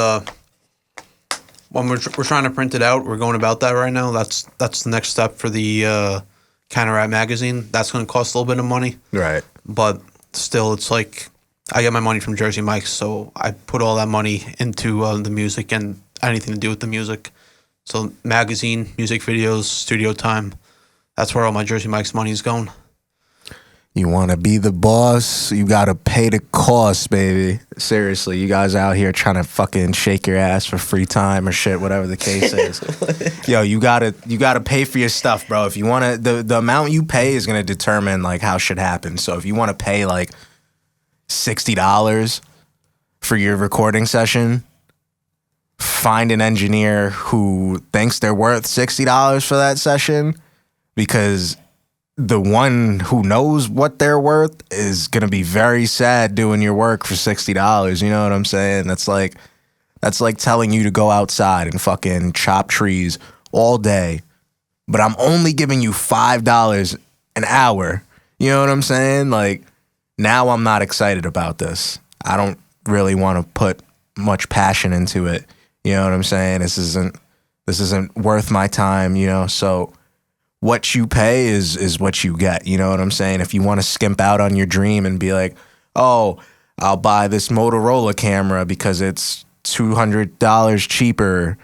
when we're trying to print it out, we're going about that right now. That's the next step for the Counter Rap magazine. That's going to cost a little bit of money. Right. But still, it's like I get my money from Jersey Mike's, so I put all that money into the music and anything to do with the music. So magazine, music videos, studio time, that's where all my Jersey Mike's money is going. You want to be the boss, you got to pay the cost, baby. Seriously, you guys out here trying to fucking shake your ass for free time or shit, whatever the case is. Yo, you got to pay for your stuff, bro. If you want to, the amount you pay is going to determine like how shit happens. So if you want to pay like $60 for your recording session, find an engineer who thinks they're worth $60 for that session, because the one who knows what they're worth is gonna be very sad doing your work for $60. You know what I'm saying? That's like telling you to go outside and fucking chop trees all day, but I'm only giving you $5 an hour. You know what I'm saying? Like, now I'm not excited about this. I don't really want to put much passion into it. You know what I'm saying? This isn't worth my time, you know? So what you pay is what you get. You know what I'm saying? If you want to skimp out on your dream and be like, oh, I'll buy this Motorola camera because it's $200 cheaper,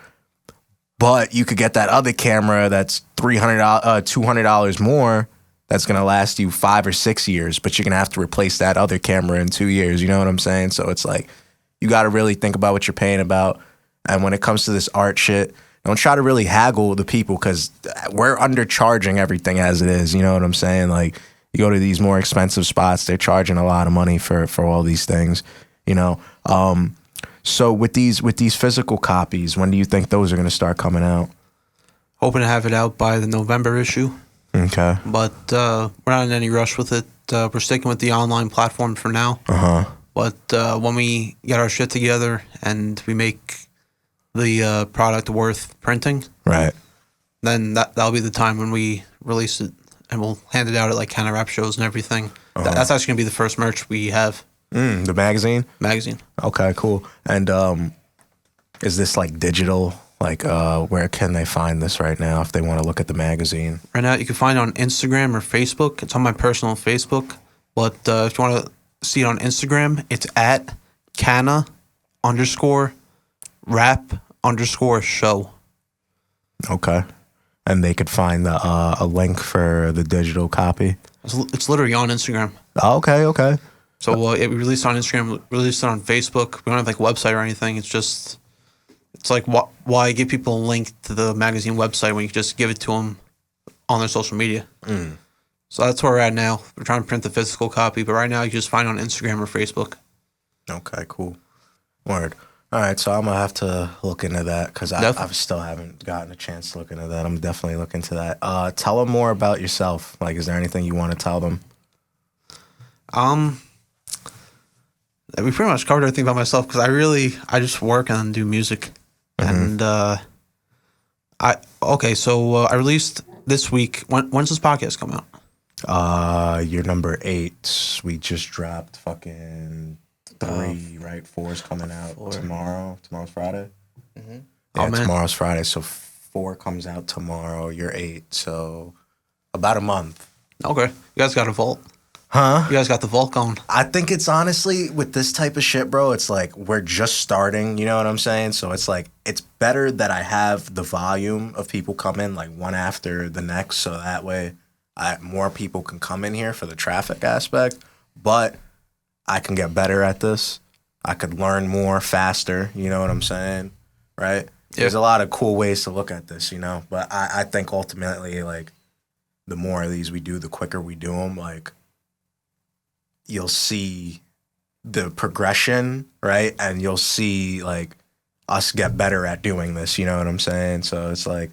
but you could get that other camera that's $200 more, that's going to last you 5 or 6 years, but you're going to have to replace that other camera in 2 years. You know what I'm saying? So it's like, you got to really think about what you're paying about. And when it comes to this art shit, don't try to really haggle with the people, because we're undercharging everything as it is. You know what I'm saying? Like, you go to these more expensive spots, they're charging a lot of money for all these things, you know? So with these physical copies, when do you think those are going to start coming out? Hoping to have it out by the November issue. Okay. But we're not in any rush with it. We're sticking with the online platform for now. But when we get our shit together and we make the product worth printing, right, then that'll be the time when we release it, and we'll hand it out at like kind of rap shows and everything. That's actually gonna be the first merch we have. The magazine. Okay, cool. And is this like digital? Like, where can they find this right now if they want to look at the magazine? Right now, you can find it on Instagram or Facebook. It's on my personal Facebook. But if you want to see it on Instagram, it's at Canna_rap_show. Okay. And they could find a link for the digital copy? It's literally on Instagram. Oh, okay. So we released it on Instagram, released it on Facebook. We don't have like a website or anything. It's like, why give people a link to the magazine website when you can just give it to them on their social media? So that's where we're at now. We're trying to print the physical copy, but right now you can just find it on Instagram or Facebook. Okay, cool. Word. All right, so I'm going to have to look into that, because I still haven't gotten a chance to look into that. I'm definitely looking into that. Tell them more about yourself. Like, is there anything you want to tell them? We pretty much covered everything about myself, because I just work and do music. And I released this week. When's this podcast come out? You're number 8. We just dropped fucking 3, right? 4's coming out tomorrow. Tomorrow's Friday. Yeah, tomorrow's Friday, so 4 comes out tomorrow. You're 8, so about a month. Okay, you guys got a vault. Huh? You guys got the vault going. I think it's honestly, with this type of shit, bro, it's like we're just starting, you know what I'm saying? So it's like, it's better that I have the volume of people come in like one after the next, so that way more people can come in here for the traffic aspect, but I can get better at this. I could learn more faster, you know what I'm saying? Right? Yeah. There's a lot of cool ways to look at this, you know? But I think ultimately, like, the more of these we do, the quicker we do them, like, you'll see the progression, right? And you'll see, like, us get better at doing this, you know what I'm saying? So it's like,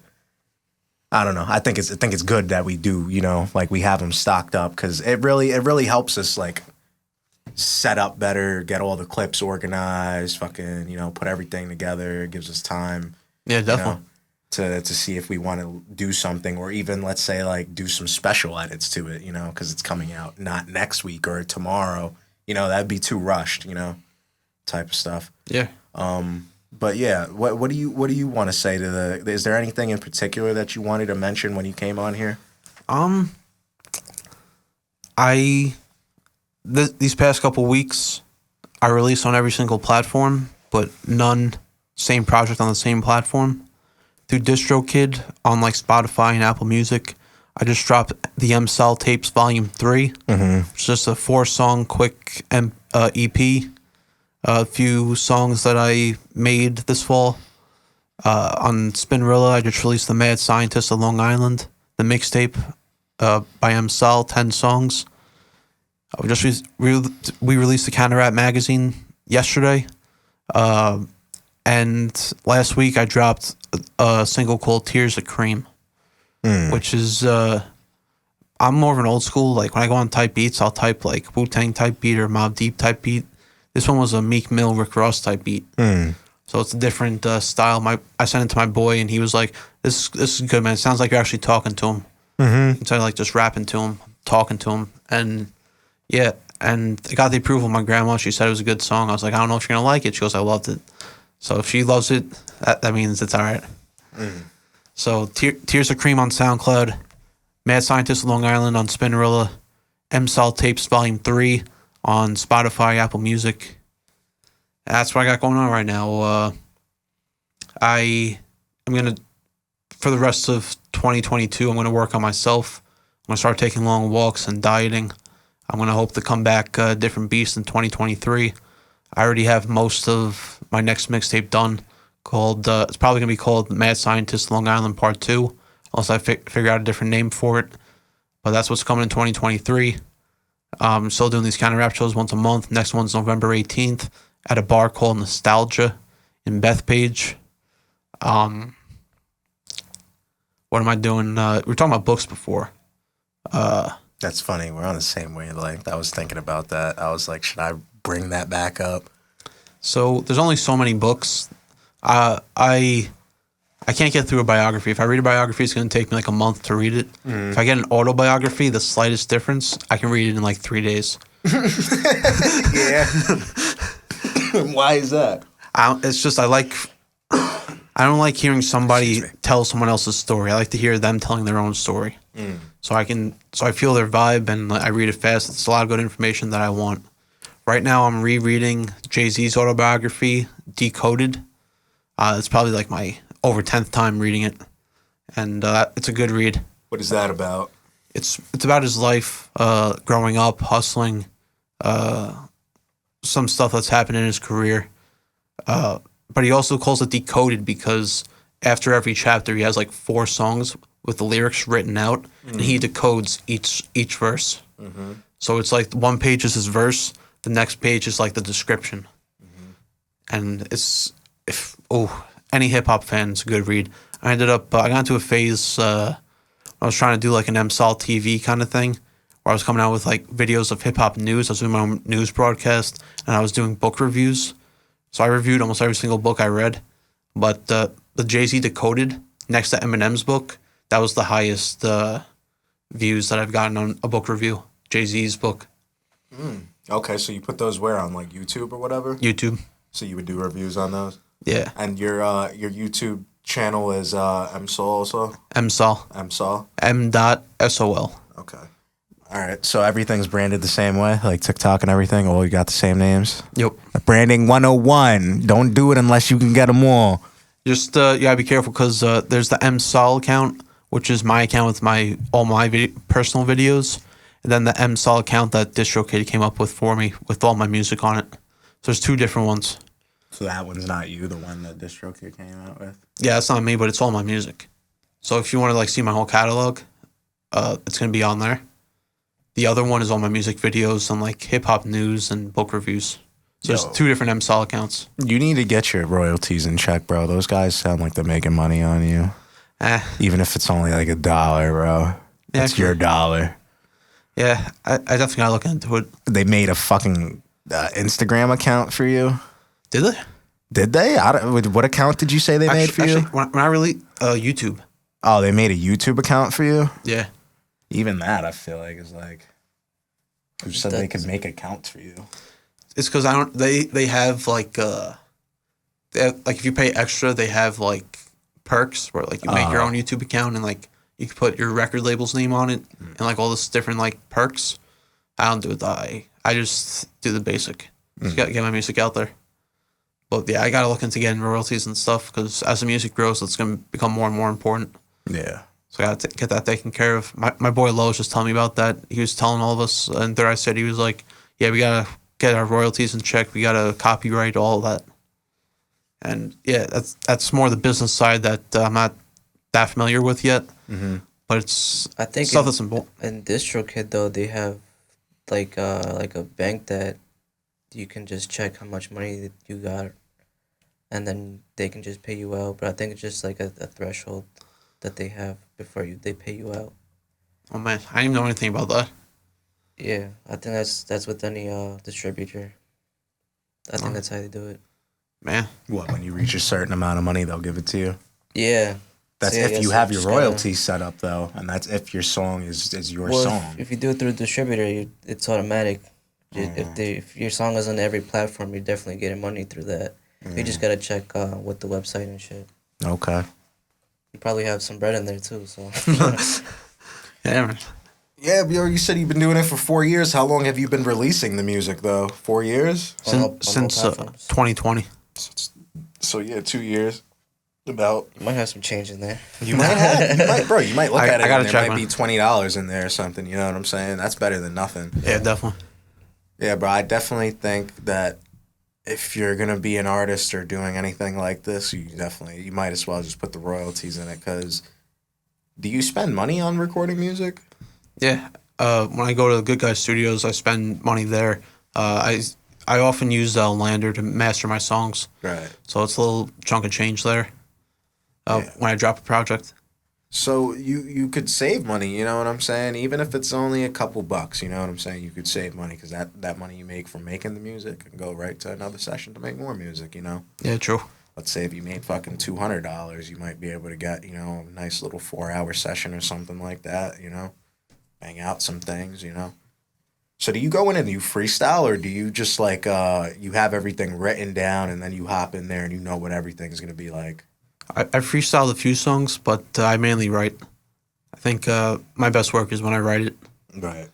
I don't know. I think it's good that we do, you know, like, we have them stocked up, because it really helps us, like, set up better, get all the clips organized, fucking, you know, put everything together. It gives us time. Yeah, definitely. You know, to see if we want to do something, or even, let's say, like, do some special edits to it, you know, because it's coming out not next week or tomorrow. You know, that'd be too rushed, you know, type of stuff. Yeah. But yeah, what do you want to say to is there anything in particular that you wanted to mention when you came on here? These past couple weeks, I released on every single platform, but none same project on the same platform. Through DistroKid on like Spotify and Apple Music, I just dropped the M.Sol Tapes Volume 3. It's just a 4-song quick EP. A few songs that I made this fall. On Spinrilla, I just released The Mad Scientist of Long Island, the mixtape by M.Sol, 10 songs. We released the Canna Rap magazine yesterday. And last week I dropped a single called Tears of Cream, which is I'm more of an old school. Like when I go on type beats, I'll type like Wu-Tang type beat or Mobb Deep type beat. This one was a Meek Mill, Rick Ross type beat. So it's a different style. I sent it to my boy, and he was like, "This is good, man. It sounds like you're actually talking to him." Instead of like just rapping to him, talking to him, and yeah, and I got the approval of my grandma. She said it was a good song. I was like, I don't know if you're gonna like it. She goes, I loved it. So if she loves it, that means it's all right. So Tears of Cream on SoundCloud, Mad Scientist Long Island on Spinrilla, M.Sol Tapes Volume 3 on Spotify, Apple Music. That's what I got going on right now. I'm going to, for the rest of 2022, I'm going to work on myself. I'm going to start taking long walks and dieting. I'm going to hope to come back a different beast in 2023. I already have most of my next mixtape done. It's probably going to be called Mad Scientist Long Island Part 2, unless I figure out a different name for it. But that's what's coming in 2023. I'm still doing these kind of rap shows once a month. Next one's November 18th at a bar called Nostalgia in Bethpage. What am I doing? We were talking about books before. That's funny. We're on the same wavelength. I was thinking about that. I was like, should I bring that back up? So there's only so many books. I can't get through a biography. If I read a biography, it's going to take me like a month to read it. If I get an autobiography, the slightest difference, I can read it in like 3 days. Yeah. Why is that? It's just I don't like hearing somebody tell someone else's story. I like to hear them telling their own story. So I feel their vibe and I read it fast. It's a lot of good information that I want. Right now I'm rereading Jay-Z's autobiography, Decoded. It's probably like my over 10th time reading it. And it's a good read. What is that about? It's about his life, growing up, hustling, some stuff that's happened in his career. But he also calls it Decoded because after every chapter he has like 4 songs with the lyrics written out, and he decodes each verse. So it's like one page is his verse, the next page is like the description. And it's any hip hop fan, it's a good read. I got into a phase I was trying to do like an M.Sol TV kind of thing, where I was coming out with like videos of hip hop news. I was doing my own news broadcast, and I was doing book reviews. So I reviewed almost every single book I read. But the Jay-Z Decoded, next to Eminem's book, that was the highest views that I've gotten on a book review. Jay-Z's book. Okay, so you put those where, on like YouTube or whatever? YouTube. So you would do reviews on those? Yeah. And your YouTube channel is M.Sol also? M.Sol. M.Sol? M.SOL. Okay. All right. So everything's branded the same way, like TikTok and everything. All you got the same names. Yep. Branding 101. Don't do it unless you can get them all. Just you gotta be careful because there's the M.Sol account, which is my account with all my personal videos, and then the M.Sol account that DistroKid came up with for me with all my music on it. So there's 2 different ones. So that one's not you, the one that DistroKid came out with? Yeah, it's not me, but it's all my music. So if you want to like see my whole catalog, it's gonna be on there. The other one is all my music videos and like hip hop news and book reviews. So there's 2 different M.Sol accounts. You need to get your royalties in check, bro. Those guys sound like they're making money on you. Even if it's only like $1, bro. That's your dollar. Yeah, I definitely gotta look into it. They made a fucking Instagram account for you. Did they? Did they? What account did you say they made for you? When I really YouTube. Oh, they made a YouTube account for you? Yeah. Even that, I feel like, is like, who said they could make accounts for you? It's because they have like if you pay extra, they have like perks where like you make your own YouTube account and like you can put your record label's name on it and like all this different like perks. I don't do it. I just do the basic. Just gotta get my music out there. But yeah, I gotta look into getting royalties and stuff because as the music grows, it's gonna become more and more important. Yeah. So I gotta get that taken care of. My boy Lo was just telling me about that. He was telling all of us, and there I said he was like, "Yeah, we gotta get our royalties in check. We gotta copyright all that." And yeah, that's more the business side that I'm not that familiar with yet. But it's I think stuff that's important. in DistroKid though they have like a bank that you can just check how much money that you got, and then they can just pay you out. But I think it's just like a threshold that they have before they pay you out. Oh man, I didn't even know anything about that. Yeah, I think that's with any distributor. I think that's how they do it. Man, What, when you reach a certain amount of money, they'll give it to you? Yeah. That's So, yeah, I if guess you have your just gotta- royalties set up, though, and that's if your song is your Well, song. if you do it through a distributor, it's automatic. If your song is on every platform, you're definitely getting money through that. You just gotta check with the website and shit. Okay. You probably have some bread in there too. So yeah, man. Yeah, you said you've been doing it for 4 years. How long have you been releasing the music, though? 4 years? Since 2020. So, yeah, 2 years. About. you might have some change in there. You might have. Bro, you might look at it I gotta and there check, might man. be $20 in there or something. You know what I'm saying? That's better than nothing. Yeah, definitely. Yeah, bro, I definitely think that if you're going to be an artist or doing anything like this, you might as well just put the royalties in it, because do you spend money on recording music? Yeah. When I go to the Good Guys Studios, I spend money there. I often use Lander to master my songs. Right. So it's a little chunk of change there. When I drop a project. So you could save money, you know what I'm saying? Even if it's only a couple bucks, you know what I'm saying? You could save money, because that money you make from making the music can go right to another session to make more music, you know? Yeah, true. Let's say if you made fucking $200, you might be able to get, you know, a nice little 4-hour session or something like that, you know? Bang out some things, you know? So do you go in and you freestyle, or do you just like, you have everything written down and then you hop in there and you know what everything's going to be like? I freestyled a few songs, but I mainly write. I think my best work is when I write it. Right.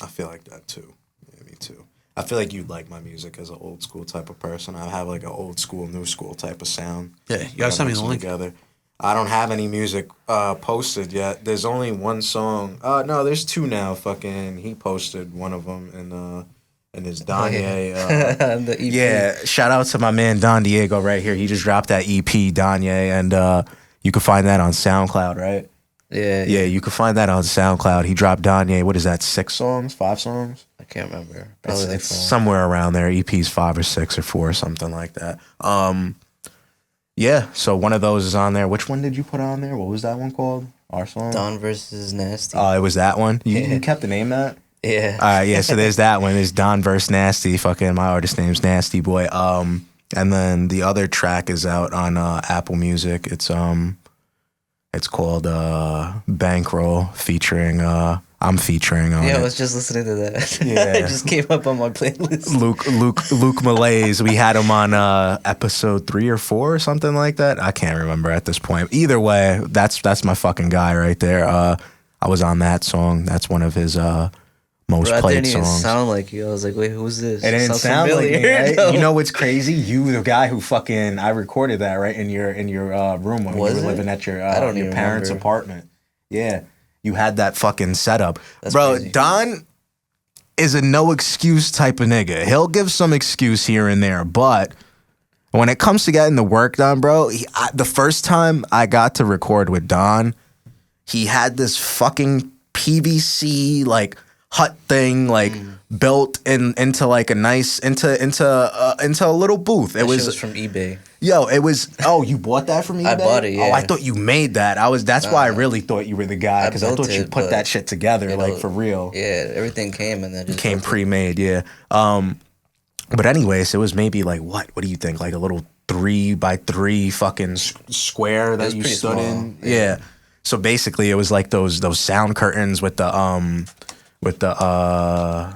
I feel like that too. Yeah, me too. I feel like you'd like my music as an old school type of person. I have like an old school, new school type of sound. Yeah, you gotta send me the link. Together. I don't have any music posted yet. There's only one song. No, there's two now. Fucking, he posted one of them in his Danye. The EP. Yeah, shout out to my man Don Diego right here. He just dropped that EP, Danye, and you can find that on SoundCloud, right? Yeah. Yeah, you can find that on SoundCloud. He dropped Danye. What is that? 6 songs? 5 songs? I can't remember. Probably like It's 4. somewhere around there. EP's 5 or 6 or 4 or something like that. Yeah, so one of those is on there. Which one did you put on there? What was that one called? Our song? Don versus Nasty. Oh, it was that one? You kept the name that? Yeah. Yeah, so there's that one. There's Don vs. Nasty. Fucking my artist name's Nasty Boy. And then the other track is out on Apple Music. It's called Bankroll, featuring I'm featuring on Yeah, I it. was just listening to that. Yeah. It just came up on my playlist. Luke Malaise. We had him on episode 3 or 4 or something like that. I can't remember at this point. Either way, that's my fucking guy right there. I was on that song. That's one of his most Bro, I played didn't even songs. sound like you. I was like, wait, who's this? It didn't Sounds sound like me, familiar. right? No. You know what's crazy? You, the guy who fucking I recorded that right in your room when Was you were it? living at your I don't your even parents' remember. apartment. Yeah, you had that fucking setup, That's bro. crazy. Don is a no excuse type of nigga. He'll give some excuse here and there, but when it comes to getting the work done, bro, the first time I got to record with Don, he had this fucking PVC like hut thing like built into like a nice into a little booth. It That shit was was from eBay. yo. It was you bought that from eBay? I bought it, Oh, I yeah. thought you made that. That's why I really thought you were the guy, I because I built thought you it, put but, that shit together you like know, for real. Yeah, everything came and then just Came built it. pre-made, yeah. But anyways, it was maybe like what do you think? Like a little 3x3 fucking square that was you pretty stood small, in. yeah. Yeah. So basically, it was like those sound curtains with the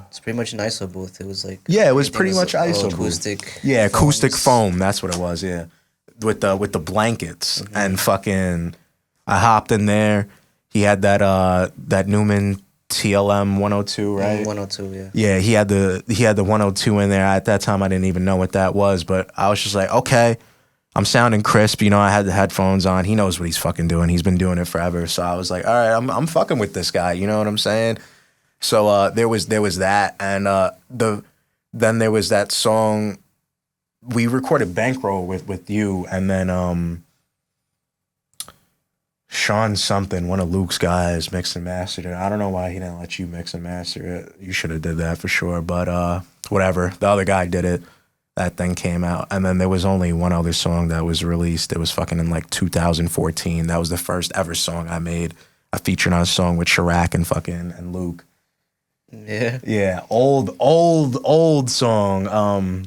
It's pretty much an ISO booth. It was like Yeah, it was everything pretty much all ISO booth. acoustic. Yeah, acoustic foams. foam. That's what it was. Yeah, with the blankets and fucking. I hopped in there. He had that Newman TLM 102, right? 102, yeah. Yeah, he had the 102 in there. At that time, I didn't even know what that was, but I was just like, okay, I'm sounding crisp. You know, I had the headphones on. He knows what he's fucking doing. He's been doing it forever. So I was like, all right, I'm fucking with this guy. You know what I'm saying? So there was that, and then there was that song. We recorded Bankroll with you, and then Sean something, one of Luke's guys, mixed and mastered it. I don't know why he didn't let you mix and master it. You should have did that for sure, but whatever. The other guy did it. That thing came out, and then there was only one other song that was released. It was fucking in like 2014. That was the first ever song I made. I featured on a song with Chirac and fucking and Luke. Yeah. Yeah, old song.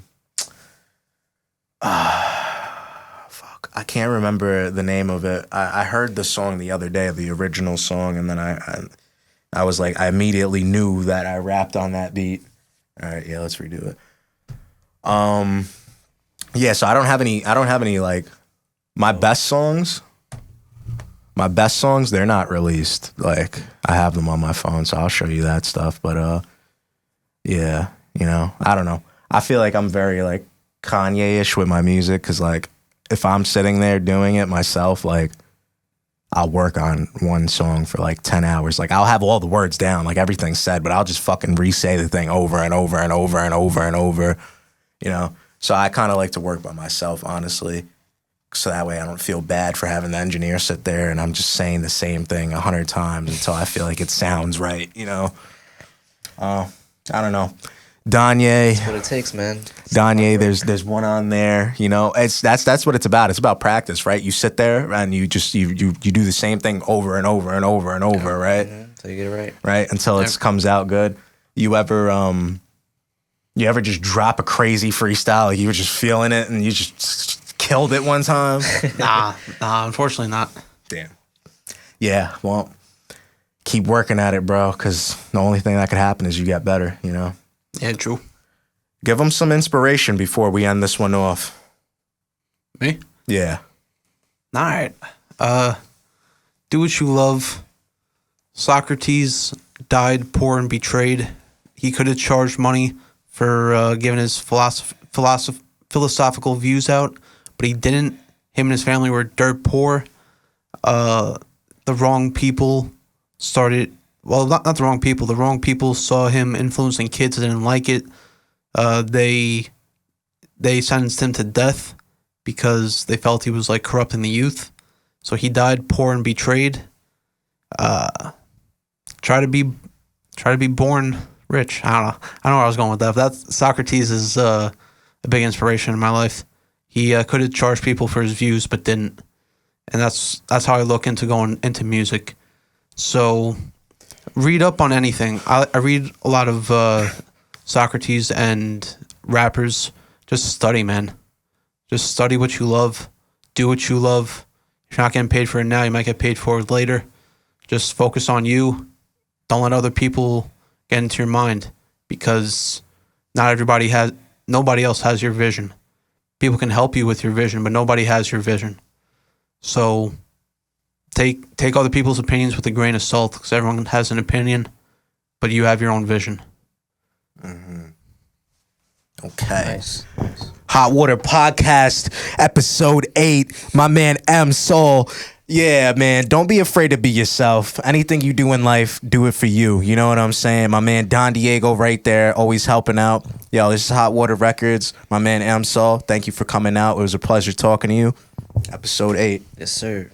Fuck, I can't remember the name of it. I heard the song the other day, the original song, and then I was like, I immediately knew that I rapped on that beat. All right, yeah, let's redo it. Yeah, so I don't have any like my best songs. My best songs, they're not released. Like, I have them on my phone, so I'll show you that stuff. But yeah, you know, I don't know. I feel like I'm very like Kanye-ish with my music, because like if I'm sitting there doing it myself, like I'll work on one song for like 10 hours. Like I'll have all the words down, like everything's said, but I'll just fucking re-say the thing over and over and over and over and over, you know? So I kind of like to work by myself, honestly. So that way I don't feel bad for having the engineer sit there and I'm just saying the same thing 100 times until I feel like it sounds right, you know? I don't know. Danye. That's what it takes, man. Danye, there's one on there, you know. That's what it's about. It's about practice, right? You sit there and you just you do the same thing over and over and over and over, right? Until you get it right. Right? Until it comes out good. You ever just drop a crazy freestyle, like you were just feeling it and you just killed it one time? Nah, unfortunately not. Damn. Yeah, well, keep working at it, bro, because the only thing that could happen is you get better, you know? Yeah, true. Give them some inspiration before we end this one off. Me? Yeah. All right. Do what you love. Socrates died poor and betrayed. He could have charged money for giving his philosophical views out, but he didn't. Him and his family were dirt poor. The wrong people started... Well, not the wrong people. The wrong people saw him influencing kids and didn't like it. They sentenced him to death because they felt he was like corrupting the youth. So he died poor and betrayed. Try to be born rich. I don't know where I was going with that. But Socrates is a big inspiration in my life. He could have charged people for his views, but didn't. And that's how I look into going into music. So read up on anything. I read a lot of Socrates and rappers. Just study, man. Just study what you love. Do what you love. If you're not getting paid for it now, you might get paid for it later. Just focus on you. Don't let other people get into your mind, because nobody else has your vision. People can help you with your vision, but nobody has your vision. So take other people's opinions with a grain of salt, because everyone has an opinion, but you have your own vision. Mm-hmm. Okay. Nice. Hot Water Podcast, episode 8. My man M.Sol. Yeah, man, don't be afraid to be yourself. Anything you do in life, do it for you. You know what I'm saying? My man Don Diego right there, always helping out. Yo, this is Hot Water Records. My man M.Sol, thank you for coming out. It was a pleasure talking to you. Episode 8. Yes, sir.